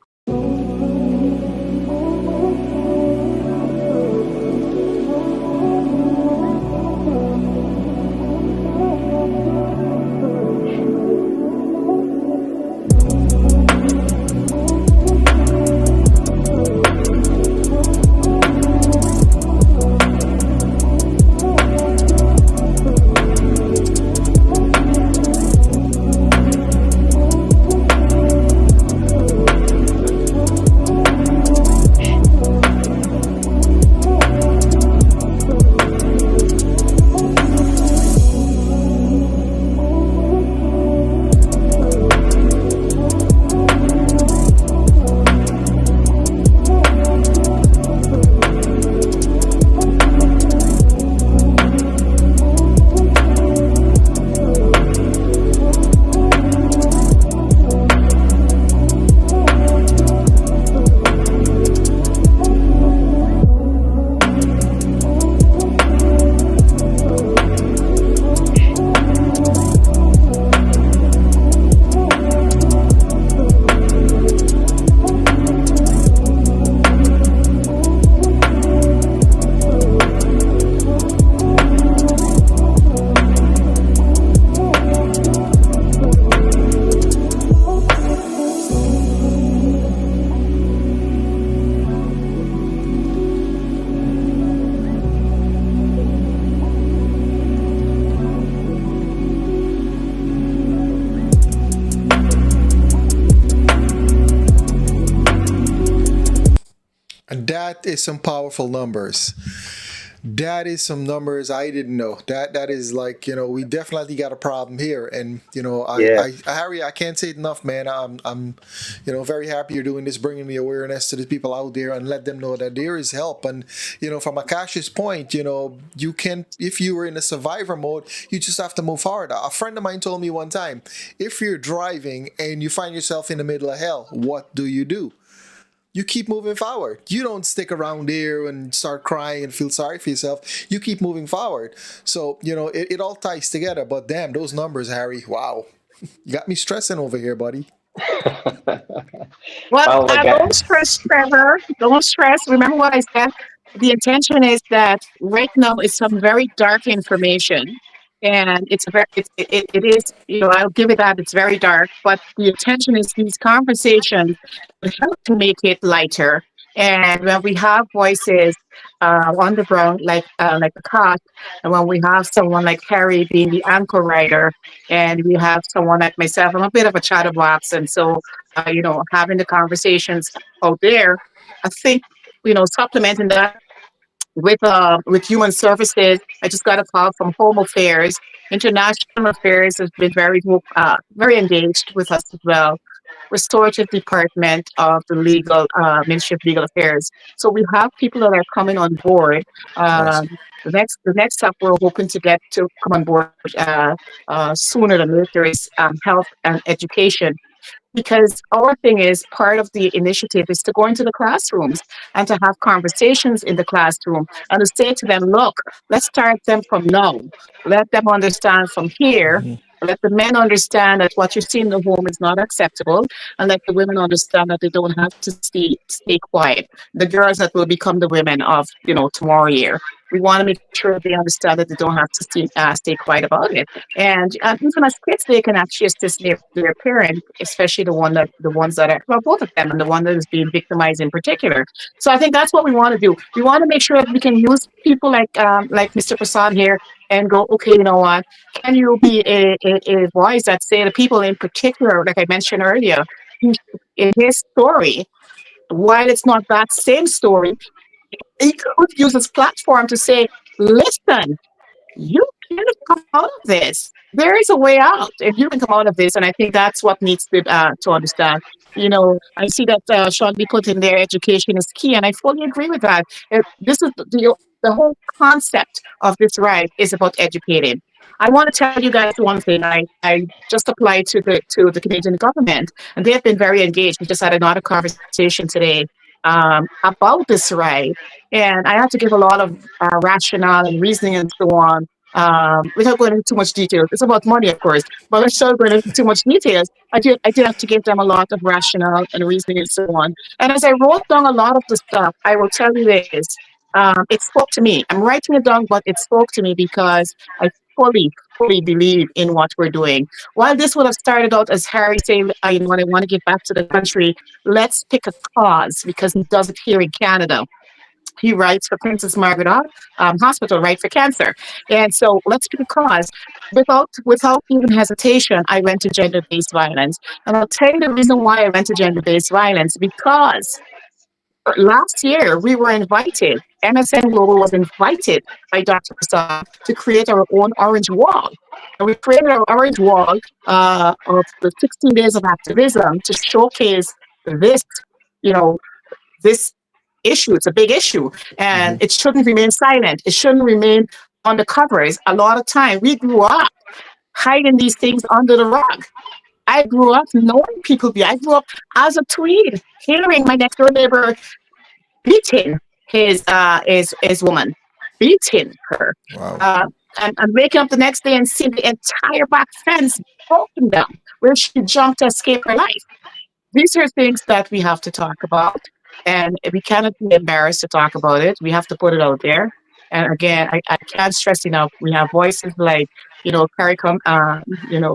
That is some powerful numbers. That is some numbers I didn't know. That is like, we definitely got a problem here. And Yeah. Harry, I can't say it enough, man. I'm very happy you're doing this, bringing me awareness to the people out there and let them know that there is help. And from Akash's point, you can, if you were in a survivor mode, you just have to move forward. A friend of mine told me one time, if you're driving and you find yourself in the middle of hell, what do? You keep moving forward. You don't stick around there and start crying and feel sorry for yourself. You keep moving forward. So, it all ties together. But damn, those numbers, Harry, wow. You got me stressing over here, buddy. Well, Well, like, don't stress, Trevor. Don't stress. Remember what I said. The intention is that right now is some very dark information, and it's a very it is, I'll give it that it's very dark. But the intention is these conversations will help to make it lighter. And when we have voices on the ground, like the cost, and when we have someone like Harry being the anchor writer, and we have someone like myself, I'm a bit of a chatterbox, and so having the conversations out there. I think, supplementing that with human services. I just got a call from Home Affairs. International Affairs has been very engaged with us as well. Restorative Department of the Legal Ministry of Legal Affairs. So we have people that are coming on board. Nice. The next step we're hoping to get to come on board sooner than later is health and education, because our thing is part of the initiative is to go into the classrooms and to have conversations in the classroom and to say to them, look, let's start them from now. Let them understand from here. Let the men understand that what you see in the home is not acceptable, and let the women understand that they don't have to stay quiet. The girls that will become the women of tomorrow year. We want to make sure they understand that they don't have to stay quiet about it. And even as kids, they can actually assist their parent, especially the ones that are, well, both of them, and the one that is being victimized in particular. So I think that's what we want to do. We want to make sure that we can use people like Mr. Prasad here and go, okay, you know what? Can you be a voice that say the people in particular, like I mentioned earlier, in his story, while it's not that same story, he could use his platform to say, listen, you can come out of this. There is a way out, and you can come out of this. And I think that's what needs to understand. I see that Sean B put in there, education is key, and I fully agree with that. This is the whole concept of this ride is about educating. I want to tell you guys one thing. I just applied to the Canadian government, and they have been very engaged. We just had another conversation today about this ride, and I have to give a lot of rationale and reasoning and so on. Without going into too much details, it's about money, of course, but without going into too much details, I did have to give them a lot of rationale and reasoning and so on. And as I wrote down a lot of the stuff, I will tell you this: it spoke to me. I'm writing it down, but it spoke to me because I fully believe in what we're doing. While this would have started out as Harry saying, what I want to give back to the country, let's pick a cause, because he does it here in Canada. He writes for Princess Margaret Hospital, right, for cancer. And so let's pick a cause. Without even hesitation, I went to gender-based violence. And I'll tell you the reason why I went to gender-based violence, because last year we were invited, MSN Global was invited by Dr. Prasad to create our own orange wall. And we created our orange wall of the 16 days of activism to showcase this, this issue. It's a big issue, and it shouldn't remain silent. It shouldn't remain on the covers. A lot of time we grew up hiding these things under the rug. I grew up knowing people. I grew up as a tweed, hearing my next door neighbor beating his woman, beating her, Wow. and waking up the next day and seeing the entire back fence broken down where she jumped to escape her life. These are things that we have to talk about, and we cannot be embarrassed to talk about it. We have to put it out there. And again, I can't stress enough. We have voices like, CARICOM,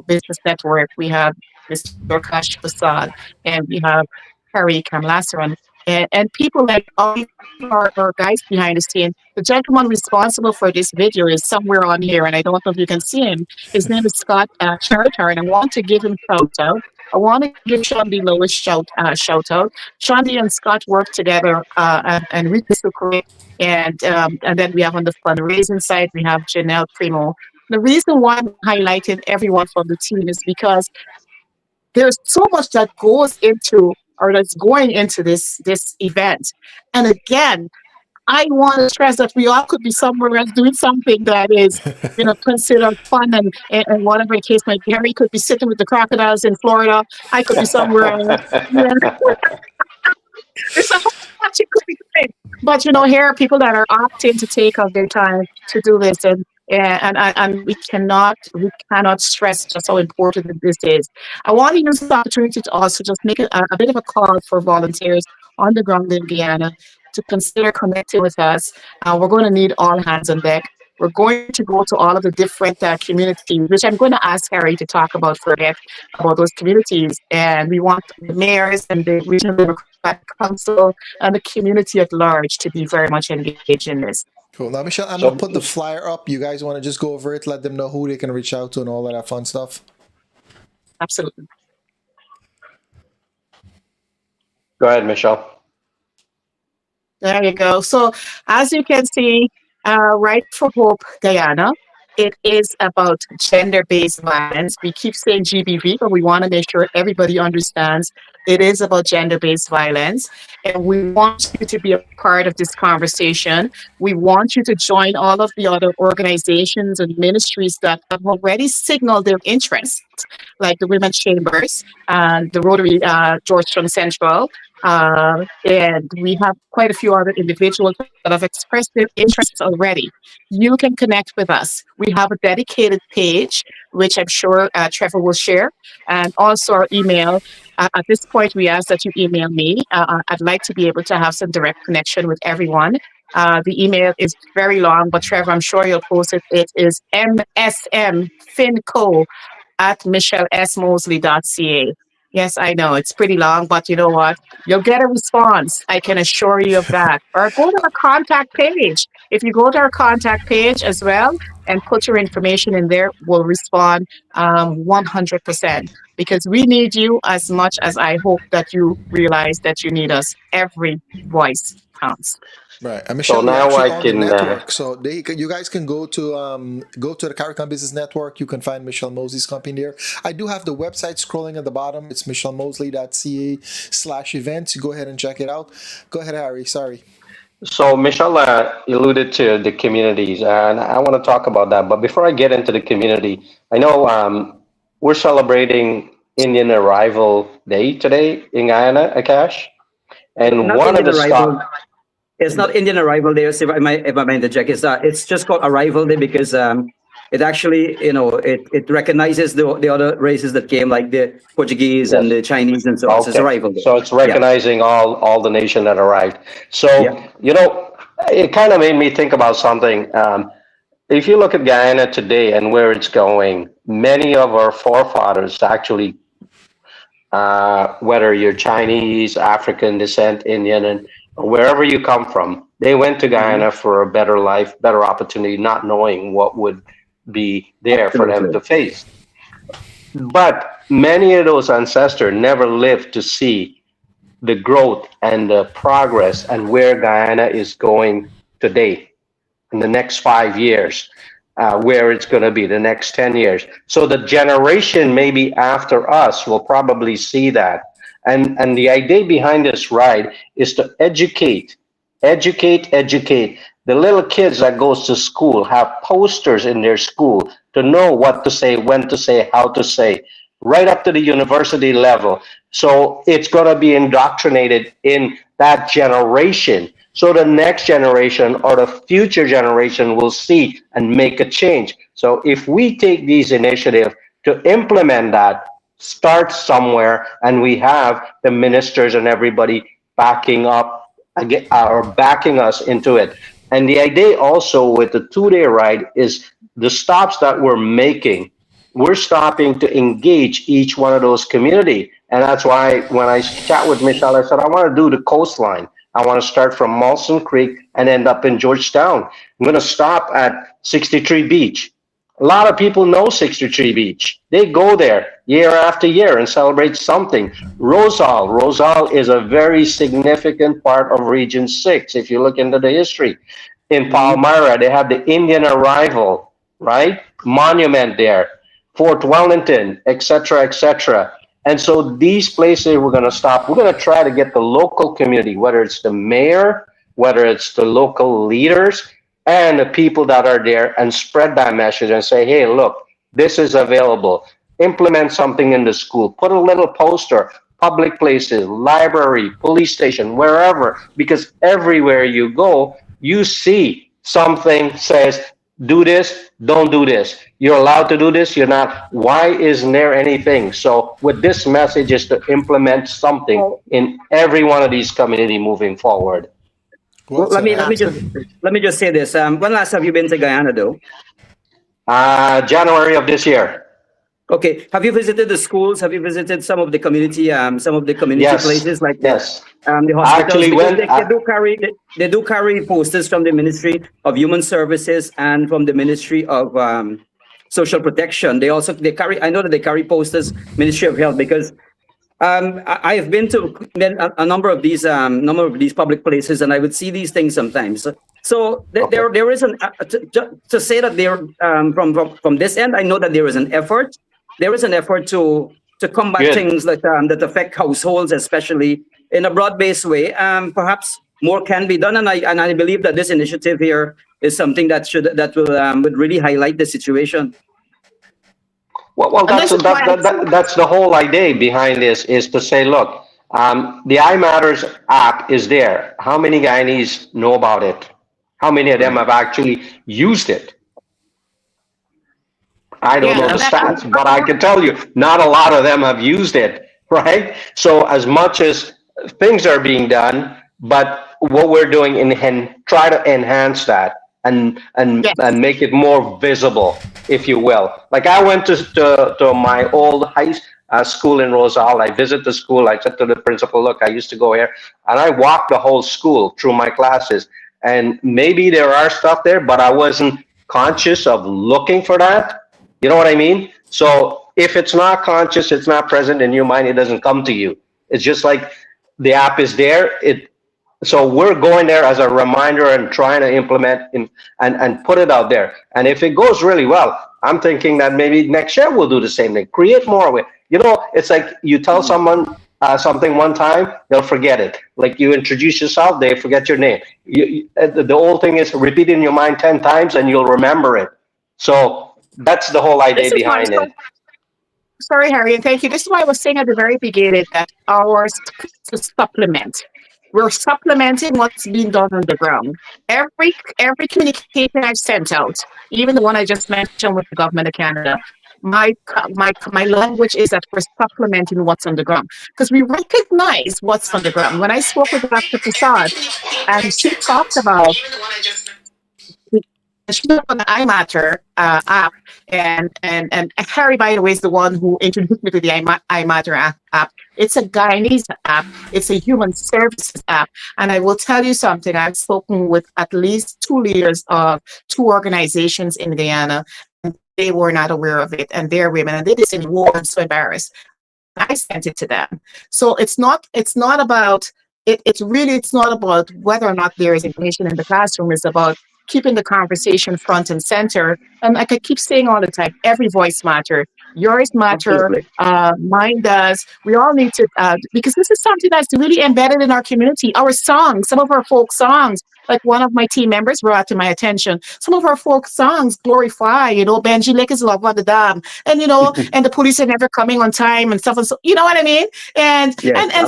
Business Network. We have Mr. Kash Prasad, and we have Harry Camlasaran, and people like all our guys behind the scene. The gentleman responsible for this video is somewhere on here, and I don't know if you can see him. His name is Scott Cheritar, and I want to give him a shout out. I want to give Shandy Lois shout out. Shandy and Scott work together and Ricky Sucre. And then we have on the fundraising side, we have Janelle Primo. The reason why I'm highlighting everyone from the team is because there's so much that goes into or that's going into this event. And again, I want to stress that we all could be somewhere else doing something that is, considered fun and whatever the case might be. Harry could be sitting with the crocodiles in Florida. I could be somewhere else. There's a whole bunch of could be doing. But here are people that are opting to take out their time to do this, and we cannot stress just how important this is. I want to use this opportunity to also just make a bit of a call for volunteers on the ground in Guyana to consider connecting with us. We're going to need all hands on deck. We're going to go to all of the different communities, which I'm going to ask Harry to talk about further about those communities. And we want the mayors and the regional democratic council and the community at large to be very much engaged in this. Cool. Now, Michelle, I'm So- gonna put the flyer up. You guys want to just go over it, let them know who they can reach out to, and all of that fun stuff. Absolutely. Go ahead, Michelle. There you go. So as you can see, Right for Hope Guyana, it is about gender-based violence. We keep saying GBV, but we want to make sure everybody understands it is about gender-based violence. And we want you to be a part of this conversation. We want you to join all of the other organizations and ministries that have already signaled their interest, like the Women's Chambers and the Rotary Georgetown Central. And we have quite a few other individuals that have expressed their interests already. You can connect with us. We have a dedicated page, which I'm sure Trevor will share, and also our email. At this point, we ask that you email me. I'd like to be able to have some direct connection with everyone. The email is very long, but Trevor, I'm sure you'll post it. It is msmfinco@michellesmoseley.ca. Yes, I know it's pretty long, but you know what? You'll get a response. I can assure you of that. Or go to the contact page. If you go to our contact page as well and put your information in there, we'll respond 100% because we need you as much as I hope that you realize that you need us. Every voice counts. Right, and Michelle, now you're actually I on can, the network, so you guys can go to the CARICOM Business Network. You can find Michelle Moseley's company there. I do have the website scrolling at the bottom. It's michellemoseley.ca/events. You go ahead and check it out. Go ahead, Harry. Sorry. So Michelle alluded to the communities, and I want to talk about that. But before I get into the community, I know we're celebrating Indian Arrival Day today in Guyana, Akash. And Not one of the Indian Arrival. stop. It's not Indian Arrival Day, if I may interject. It's just called Arrival Day because it actually, it recognizes the other races that came, like the Portuguese and the Chinese and so on. So it's Arrival Day. So it's recognizing all the nation that arrived. So, it kind of made me think about something. If you look at Guyana today and where it's going, many of our forefathers actually, whether you're Chinese, African descent, Indian, and wherever you come from, they went to Guyana for a better life, better opportunity, not knowing what would be there for them to face. But many of those ancestors never lived to see the growth and the progress and where Guyana is going today in the next 5 years, where it's going to be the next 10 years. So the generation maybe after us will probably see that. And the idea behind this ride is to educate. The little kids that goes to school have posters in their school to know what to say, when to say, how to say, right up to the university level. So it's going to be indoctrinated in that generation. So the next generation or the future generation will see and make a change. So if we take these initiatives to implement that, start somewhere, and we have the ministers and everybody backing up or backing us into it. And the idea also with the 2-day ride is the stops that we're making, we're stopping to engage each one of those community. And that's why when I chat with Michelle, I said, I want to do the coastline. I want to start from Molson Creek and end up in Georgetown. I'm going to stop at 63 Beach. A lot of people know 63 Beach. They go there year after year and celebrate something. Rosal is a very significant part of Region 6 if you look into the history. In Palmyra, they have the Indian arrival, right? Monument there, Fort Wellington, etc., etc. And so these places we're going to stop. We're going to try to get the local community, whether it's the mayor, whether it's the local leaders, and the people that are there, and spread that message and say, hey, look, this is available. Implement something in the school. Put a little poster, public places, library, police station, wherever, because everywhere you go, you see something says, do this, don't do this. You're allowed to do this, you're not. Why isn't there anything? So with this message is to implement something in every one of these community moving forward. Well, let me just say this. When last have you been to Guyana, though? January of this year. Okay. Have you visited the schools? Have you visited some of the community Yes. places like Yes. the hospitals? Actually, they do carry posters from the Ministry of Human Services and from the Ministry of Social Protection. They carry. I know that they carry posters, Ministry of Health, because I have been to a number of these public places, and I would see these things sometimes. So there is to say that there from this end. I know that there is an effort. There is an effort to combat things like that affect households, especially in a broad-based way. Perhaps more can be done, and I believe that this initiative here is something that would really highlight the situation. Well, that's the whole idea behind this, is to say, look, the iMatters app is there. How many Guyanese know about it? How many of them have actually used it? I don't know the stats, but I can tell you, not a lot of them have used it, right? So as much as things are being done, but what we're doing try to enhance that and make it more visible, if you will. Like I went to my old high school in Rosal. I visited the school. I said to the principal, look, I used to go here, and I walked the whole school through my classes. And maybe there are stuff there, but I wasn't conscious of looking for that. You know what I mean? So if it's not conscious, it's not present in your mind, it doesn't come to you. It's just like the app is there. So we're going there as a reminder and trying to implement and put it out there. And if it goes really well, I'm thinking that maybe next year we'll do the same thing. Create more of it. You know, it's like you tell someone something one time, they'll forget it. Like you introduce yourself, they forget your name. The whole thing is repeat in your mind 10 times and you'll remember it. So that's the whole idea behind it. Sorry, Harry, and thank you. This is why I was saying at the very beginning that ours to supplement. We're supplementing what's being done on the ground. Every communication I've sent out, even the one I just mentioned with the government of Canada, my language is that we're supplementing what's on the ground because we recognize what's on the ground. When I spoke with Dr. Prasad, and she talked about on the iMatter app, and Harry, by the way, is the one who introduced me to the iMatter app. It's a Guyanese app. It's a human services app. And I will tell you something. I've spoken with at least 2 leaders of 2 organizations in Guyana. And they were not aware of it, and they're women, and they just said, "Whoa, I'm so embarrassed." I sent it to them. So it's not about it. It's not about whether or not there is information in the classroom. It's about keeping the conversation front and center. And like I keep saying all the time, every voice matters. Yours matter, mine does. We all need to, because this is something that's really embedded in our community. Our songs, some of our folk songs, like one of my team members brought to my attention, some of our folk songs glorify, Benji Lake is love of the dam, and and the police are never coming on time and stuff. And so, you know what I mean? And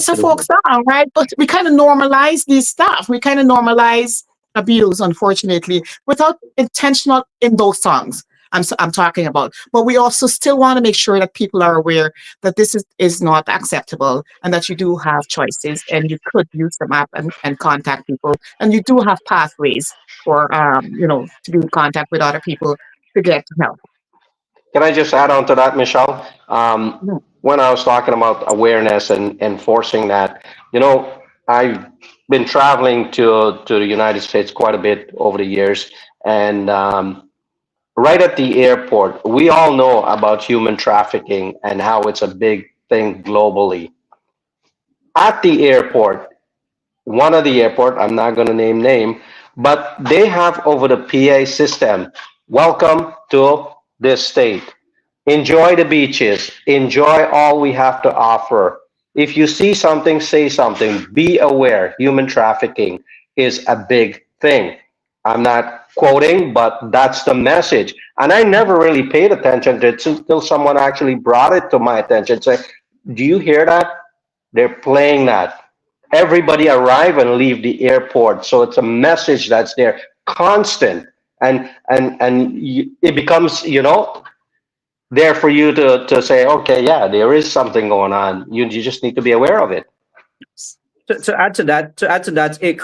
some folk song, right? But we kind of normalize these stuff. We kind of normalize abuse, unfortunately, without intentional in those songs I'm talking about. But we also still want to make sure that people are aware that this is not acceptable, and that you do have choices, and you could use the map and contact people, and you do have pathways for to be in contact with other people to get help. Can I just add on to that, Michelle? When I was talking about awareness and enforcing that, I've been traveling to the United States quite a bit over the years, and right at the airport. We all know about human trafficking and how it's a big thing globally. At the airport, one of the airport, I'm not going to name, but they have over the PA system, welcome to this state. Enjoy the beaches. Enjoy all we have to offer. If you see something, say something. Be aware. Human trafficking is a big thing. I'm not quoting, but that's the message. And I never really paid attention to it until someone actually brought it to my attention. Say, do you hear that? They're playing that. Everybody arrive and leave the airport. So it's a message that's there, constant. And it becomes, there for you to say, okay, yeah, there is something going on. You just need to be aware of it. To add to that, a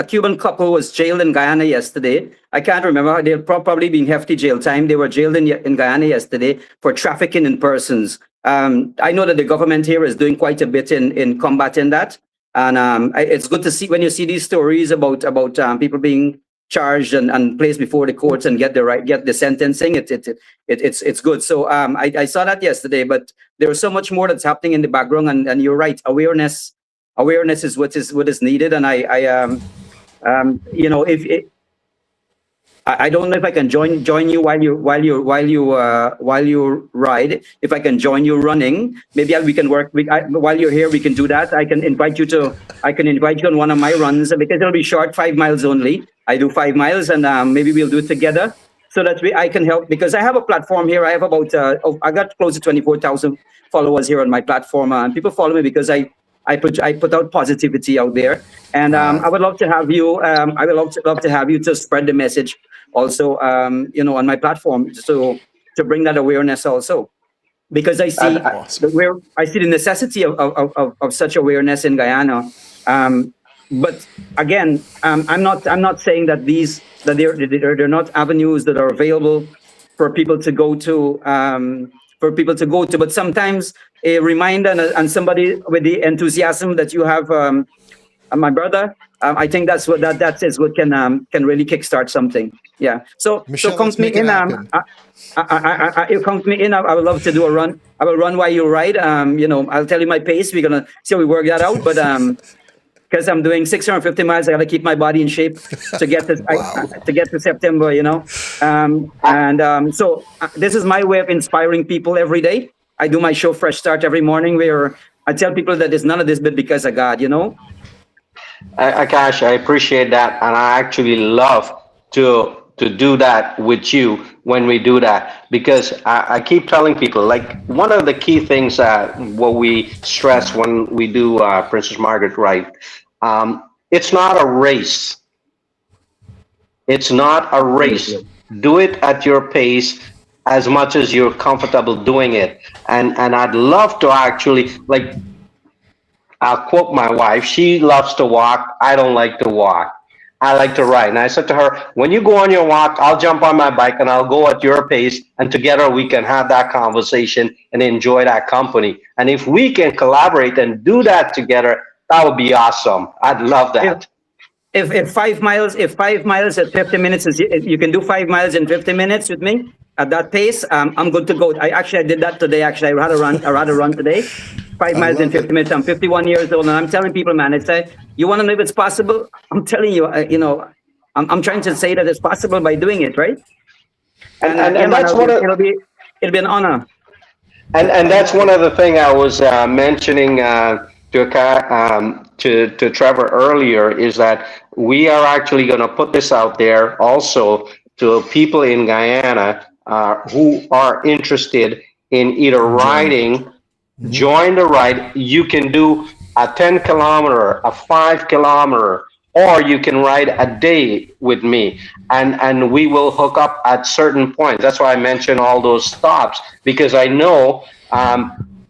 Cuban couple was jailed in Guyana yesterday. I can't remember. They're probably being hefty jail time. They were jailed in Guyana yesterday for trafficking in persons. I know that the government here is doing quite a bit in combating that, and it's good to see when you see these stories about people being charged and placed before the courts and get the sentencing. It's good. So I saw that yesterday, but there was so much more that's happening in the background, and you're right. Awareness is what is needed, and I don't know if I can join you while you ride. If I can join you running, maybe we can work. While you're here, we can do that. I can invite you on one of my runs because it'll be short, 5 miles only. I do 5 miles, and maybe we'll do it together so that I can help, because I have a platform here. I have about I got close to 24,000 followers here on my platform, and people follow me because I put out positivity out there, and I would love to have you. I would love to have you to spread the message also, on my platform, so to bring that awareness also, because I see I see the necessity of such awareness in Guyana. But again, I'm not saying that they're not avenues that are available for people to go to. But sometimes a reminder and somebody with the enthusiasm that you have, my brother, I think that's what that is what can really kickstart something. Yeah. So Michelle, count me in. You count me in. I would love to do a run. I will run while you ride. I'll tell you my pace. We're gonna see how we work that out. But because I'm doing 650 miles, I gotta keep my body in shape to get to September. So this is my way of inspiring people every day. I do my show Fresh Start every morning, where I tell people that it's none of this but because of God. Akash, I appreciate that, and I actually love to do that with you when we do that, because I keep telling people, like, one of the key things that what we stress when we do Princess Margaret right, it's not a race. It's not a race. Do it at your pace as much as you're comfortable doing it, and I'd love to actually, like, I'll quote my wife. She loves to walk. I don't like to walk. I like to ride. And I said to her, when you go on your walk, I'll jump on my bike and I'll go at your pace. And together we can have that conversation and enjoy that company. And if we can collaborate and do that together, that would be awesome. I'd love that. If 5 miles at 50 minutes, you can do 5 miles in 50 minutes with me at that pace, I'm good to go. I did that today. Actually, I had a run today. 5 miles in 50 minutes. I'm 51 years old, and I'm telling people, man, it's you want to know if it's possible? I'm telling you, I'm trying to say that it's possible by doing it, right? And that's it'll be an honor. And that's one of the thing I was mentioning to Trevor earlier, is that we are actually going to put this out there also to people in Guyana who are interested in either riding. Join the ride. You can do a 10 kilometer, a 5 kilometer, or you can ride a day with me, and we will hook up at certain points. That's why I mentioned all those stops, because I know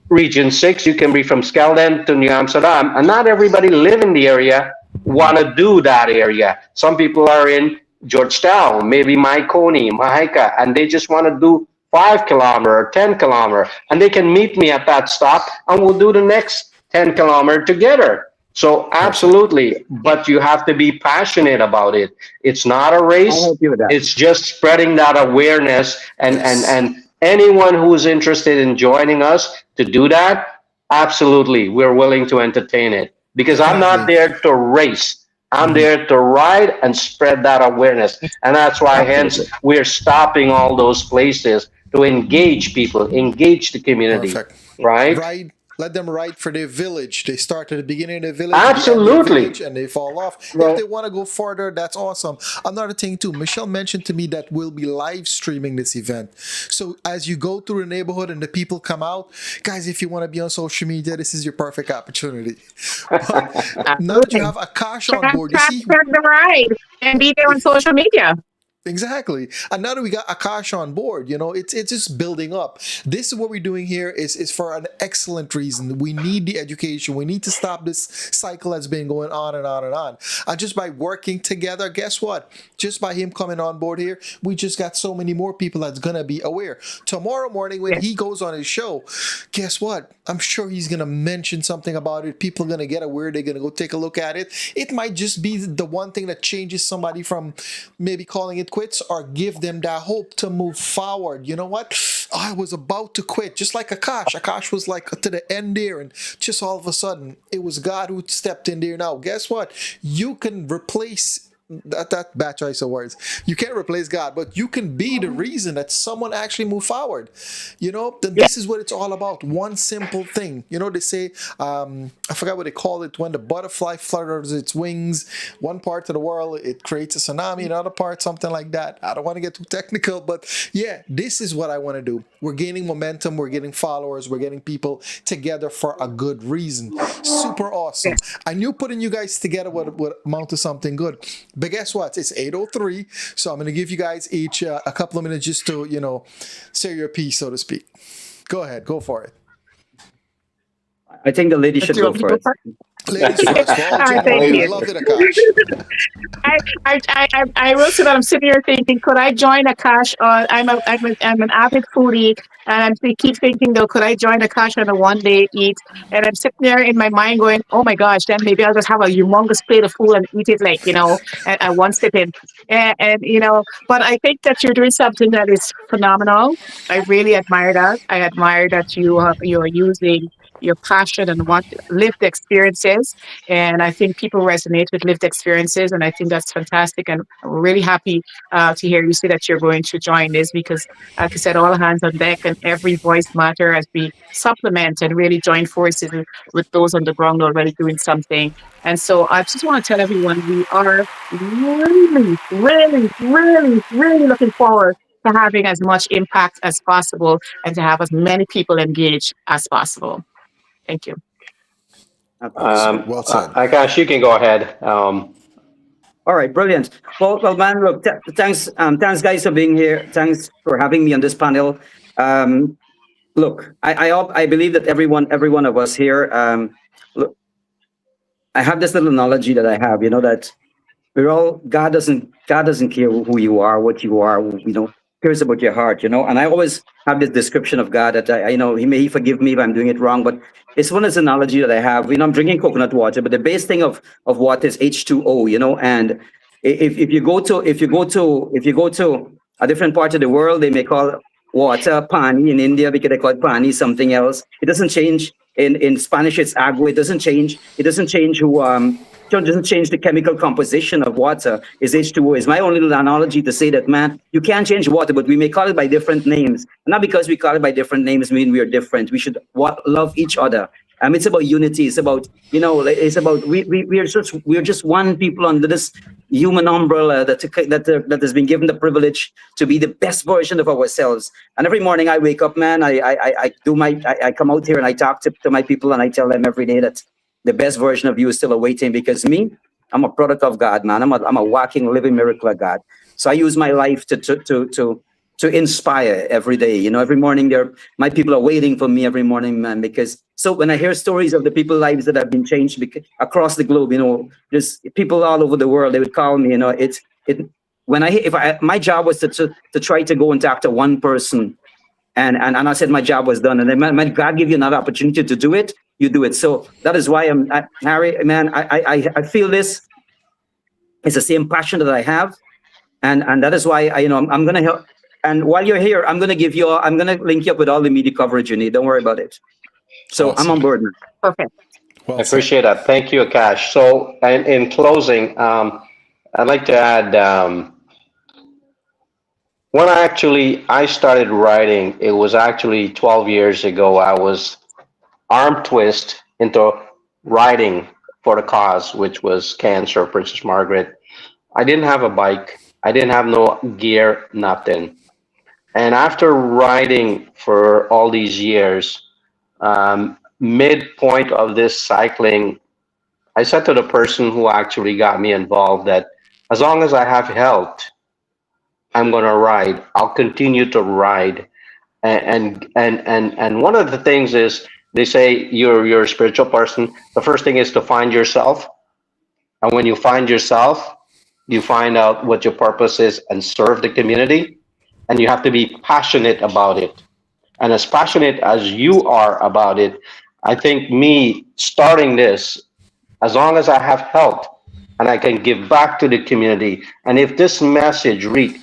Region 6, you can be from Skeldam to New Amsterdam, and not everybody live in the area want to do that area. Some people are in Georgetown, maybe Maikoni, Mahika, and they just want to do 5 kilometer or 10 kilometer, and they can meet me at that stop and we'll do the next 10 kilometer together. So absolutely, but you have to be passionate about it. It's not a I'll race. help you with that. It's just spreading that awareness, and Yes. anyone who's interested in joining us to do that, absolutely, we're willing to entertain it because I'm not Definitely. there to race. I'm Mhm. there to ride and spread that awareness. And that's why, hence, Absolutely. we're stopping all those places to engage people, engage the community, Perfect. right? Ride, let them ride for their village. They start at the beginning of the village, they end their village, Absolutely. and they fall off. If they Well, want to go further, that's awesome. Another thing too, Michelle mentioned to me that we'll be live streaming this event. So as you go through the neighborhood and the people come out, guys, if you want to be on social media, this is your perfect opportunity. But now that you Absolutely. have Akash on board, you see. Hashtag the ride and be there on social media. Exactly. And now that we got Akash on board, it's just building up. This is what we're doing here is for an excellent reason. We need the education. We need to stop this cycle that's been going on and on and on. And just by working together, guess what? Just by him coming on board here, we just got so many more people that's gonna be aware. Tomorrow morning when Yes. he goes on his show, guess what? I'm sure he's gonna mention something about it. People are gonna get aware. They're gonna go take a look at it. It might just be the one thing that changes somebody from maybe calling it quits or give them that hope to move forward. You know what? I was about to quit, just like Akash. Akash was like to the end there, and just all of a sudden, it was God who stepped in there. Now, guess what? You can replace that bad choice of words. You can't replace God, but you can be the reason that someone actually move forward. Then Yeah. this is what it's all about. One simple thing. They say, I forgot what they call it, when the butterfly flutters its wings. One part of the world it creates a tsunami, another part something like that. I don't want to get too technical, but yeah, this is what I want to do. We're gaining momentum, we're getting followers, we're getting people together for a good reason. Super awesome. Yes. I knew putting you guys together would amount to something good. But guess what? It's 8:03, so I'm going to give you guys each a couple of minutes just to, say your piece, so to speak. Go ahead, go for it. I think the lady should Do you go want me to for go it. first? Ladies first, for all All right, thank gentlemen. I you. love it, Akash. I will say that I'm sitting here thinking, could I join Akash on? I'm an avid foodie, and keep thinking though, could I join Akash on a one day eat? And I'm sitting there in my mind going, oh my gosh, then maybe I'll just have a humongous plate of food and eat it like at one sitting. But I think that you're doing something that is phenomenal. I really admire that. I admire that you're using your passion and want lived experiences, and I think people resonate with lived experiences, and I think that's fantastic. And I'm really happy to hear you say that you're going to join this because, like I said, all hands on deck and every voice matter as we supplement and really join forces with those on the ground already doing something. And so I just want to tell everyone we are really, really, really, really looking forward to having as much impact as possible and to have as many people engaged as possible. Thank you. Awesome. Well said. Akash, you can go ahead. All right, brilliant. Well, man, look, thanks, guys, for being here. Thanks for having me on this panel. Look, I believe that every one of us here, look, I have this little analogy that I have, that we're all God doesn't care who you are, what you are, cares about your heart, And I always have this description of God that I He may forgive me if I'm doing it wrong, but it's one of this analogy that I have. I'm drinking coconut water, but the base thing of water is H2O, and if you go to a different part of the world, they may call water pani. In India because they call it pani something else. It doesn't change. In Spanish it's agua. It doesn't change. It doesn't change who it doesn't change the chemical composition of water. Is H2O. Is my only little analogy to say that, man, you can't change water, but we may call it by different names. And not because we call it by different names mean we are different. We should love each other. It's about unity. It's about it's about we're just one people under this human umbrella that has been given the privilege to be the best version of ourselves. And every morning I wake up, man, I come out here and I talk to my people and I tell them every day that the best version of you is still awaiting, because I'm a product of God, man. I'm a walking, living miracle of God. So I use my life to inspire every day. Every morning my people are waiting for me every morning, man, because so when I hear stories of the people's lives that have been changed across the globe, there's people all over the world, they would call me, my job was to try to go and talk to one person. And I said my job was done. And then God give you another opportunity to do it. you do it. So that is why Harry, man, I feel this. It's the same passion that I have, and that is why I'm gonna help. And while you're here, I'm gonna link you up with all the media coverage you need. Don't worry about it. So I'm on board now. Perfect. Well I said. appreciate that. Thank you, Akash. So, and in closing, I'd like to add, when I started writing, it was actually 12 years ago. I was arm twist into writing for the cause, which was cancer, Princess Margaret. I didn't have a bike. I didn't have no gear, nothing. And after writing for all these years, midpoint of this cycling, I said to the person who actually got me involved that as long as I have health, I'm gonna ride. I'll continue to ride. And one of the things is they say you're a spiritual person. The first thing is to find yourself. And when you find yourself, you find out what your purpose is and serve the community. And you have to be passionate about it. And as passionate as you are about it, I think me starting this, as long as I have health and I can give back to the community, and if this message reach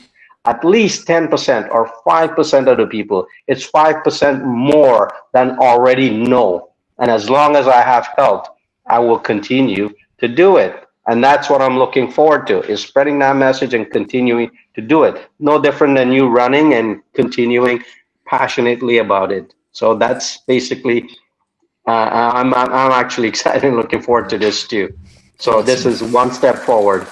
at least 10% or 5% of the people, it's 5% more than already know. And as long as I have health, I will continue to do it. And that's what I'm looking forward to, is spreading that message and continuing to do it. No different than you running and continuing passionately about it. So that's basically, I'm actually excited and looking forward to this too. So this is one step forward.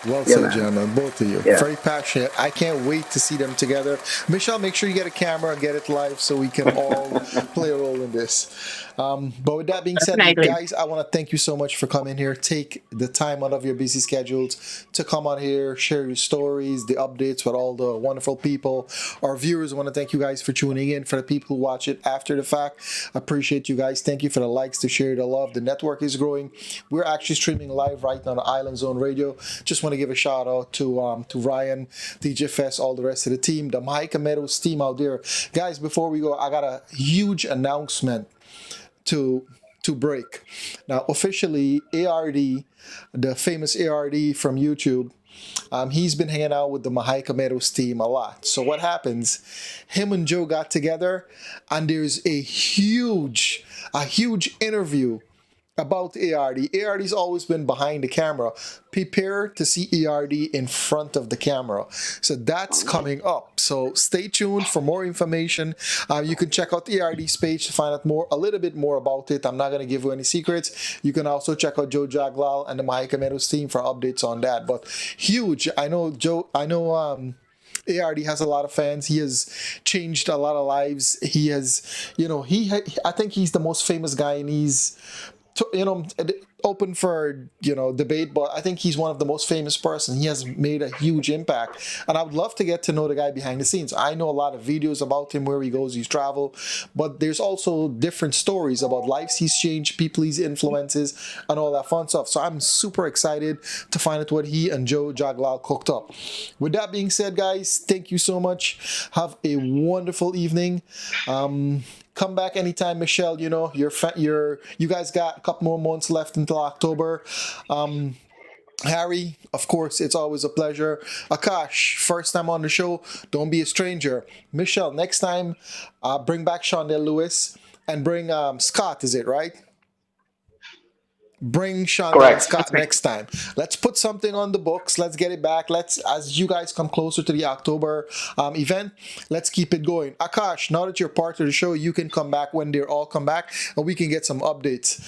Well Yeah, said, man. gentlemen, both of you. Yeah. Very passionate. I can't wait to see them together. Michelle, make sure you get a camera, get it live so we can all play a role in this. But with that being said, Definitely. guys, I want to thank you so much for coming here. Take the time out of your busy schedules to come on here, share your stories, the updates with all the wonderful people. Our viewers, I want to thank you guys for tuning in. For the people who watch it after the fact, appreciate you guys. Thank you for the likes, to share the love. The network is growing. We're actually streaming live right now on Island Zone Radio. Just want to give a shout out to Ryan, DJ Fest, all the rest of the team, the Mahika Meadows team out there. Guys, before we go, I got a huge announcement to break. Now, officially, ARD, the famous ARD from YouTube, he's been hanging out with the Mahika Meadows team a lot. So what happens? Him and Joe got together, and there's a huge interview about ARD. ARD's always been behind the camera. Prepare to see ARD in front of the camera. So that's coming up. So stay tuned for more information. You can check out the ARD's page to find out a little bit more about it. I'm not going to give you any secrets. You can also check out Joe Jaglal and the Mahika Meadows team for updates on that. But huge. I know ARD has a lot of fans. He has changed a lot of lives. He has, I think he's the most famous guy, and he's, open for debate, but I think he's one of the most famous person. He has made a huge impact, and I would love to get to know the guy behind the scenes. I know a lot of videos about him, where he goes, he's travel, but there's also different stories about lives he's changed, people he's influences, and all that fun stuff. So I'm super excited to find out what he and Joe Jaglal cooked up. With that being said, guys, thank you so much. Have a wonderful evening. Come back anytime, Michelle. You guys got a couple more months left until October. Harry, of course, it's always a pleasure. Akash, first time on the show, don't be a stranger. Michelle, next time, bring back Shondell Lewis and bring Scott, is it right? Bring Shondell and Correct. Scott next time. Let's put something on the books. Let's get it back. As you guys come closer to the October event, let's keep it going. Akash, now that you're part of the show, you can come back when they all come back, and we can get some updates.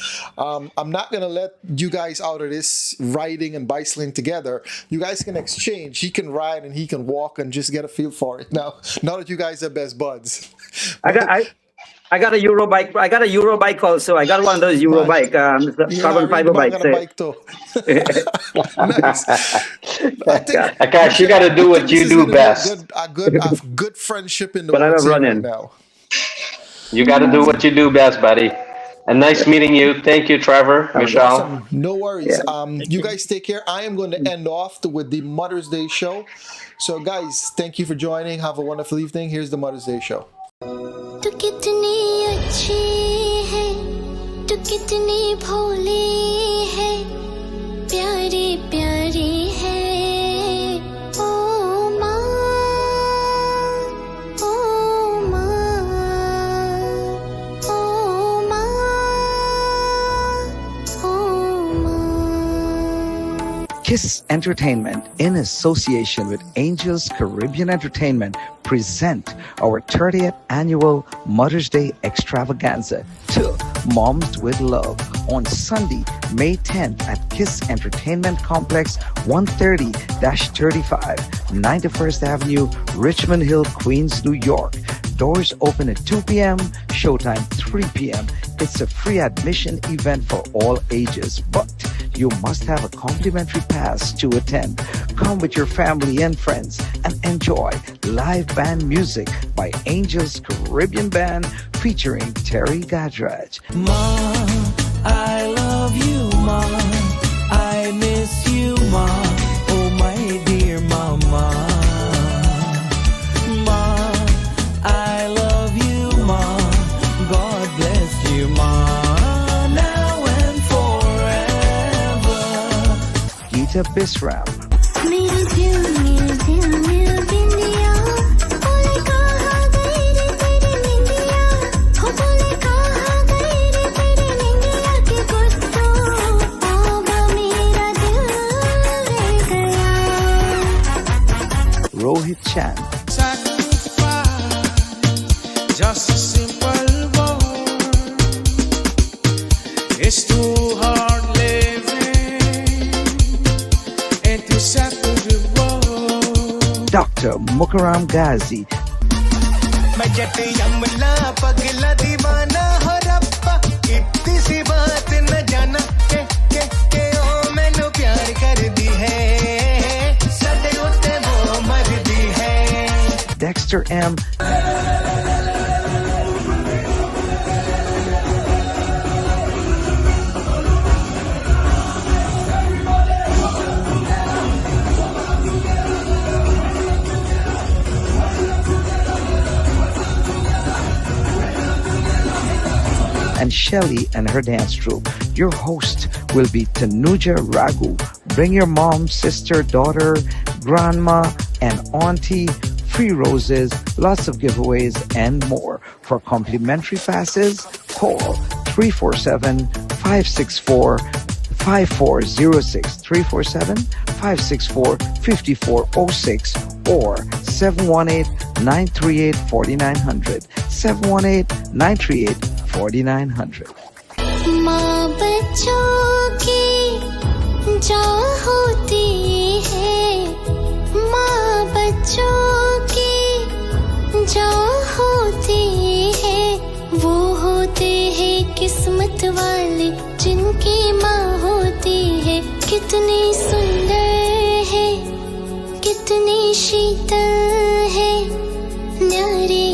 I'm not gonna let you guys out of this riding and bicycling together. You guys can exchange. He can ride and he can walk, and just get a feel for it. Now that you guys are best buds. I got a Euro bike. I got a Euro bike also. I got one of those Euro bike, carbon fiber bikes. Bike too. Nice. Akash, you got to do what you do best. A good friendship in the But I works love here right running. now. You got to do what you do best, buddy. And nice meeting you. Thank you, Trevor, Michelle. Awesome. No worries. Yeah. You guys take care. I am going to end off with the Mother's Day show. So, guys, thank you for joining. Have a wonderful evening. Here's the Mother's Day show. तू कितनी अच्छी है तू कितनी भोली है प्यारी प्यारी है ओ माँ ओ माँ ओ माँ ओ माँ Kiss Entertainment, in association with Angels Caribbean Entertainment, present our 30th annual Mother's Day extravaganza to Moms with Love on Sunday, May 10th at Kiss Entertainment Complex 130-35, 91st Avenue, Richmond Hill, Queens, New York. Doors open at 2 p.m., showtime 3 p.m. It's a free admission event for all ages, but you must have a complimentary pass to attend. Come with your family and friends and enjoy live band music by Angels Caribbean Band featuring Terry Gadraj. Mom, I love you, Mom. I miss you, Mom. Oh, my dear Mama. Mom, I love you, Mom. God bless you, Mom. Now and forever. Gita Bisram, मेरे दिल में बिंदिया बोले कहाँ गई रे तेरी निंदिया हो बोले कहाँ गई रे तेरी निंदिया के गुस्सो आवा मेरा दिल ले गया Rohit Chand, Sacrifice, just a simple word. It's too hard living into separate world. Dr. Mukaram Ghazi, मैं जट यमला पगला दीवाना हो रब्बा इतनी सी बात न जाना के ओ मैनू प्यार कर दी है सदे उत्ते वो मर दी है Dexter M, and Shelly and her dance troupe. Your host will be Tanuja Raghu. Bring your mom, sister, daughter, grandma, and auntie. Free roses, lots of giveaways, and more. For complimentary passes, call 347-564-5406, 347-564-5406, or 718-938-4900, 718-938-4900. माँ बच्चों की जान होती है माँ बच्चों की जान होती है वो होते हैं किस्मत वाले जिनकी माँ होती है कितनी सुंदर है कितनी शीतल है न्यारी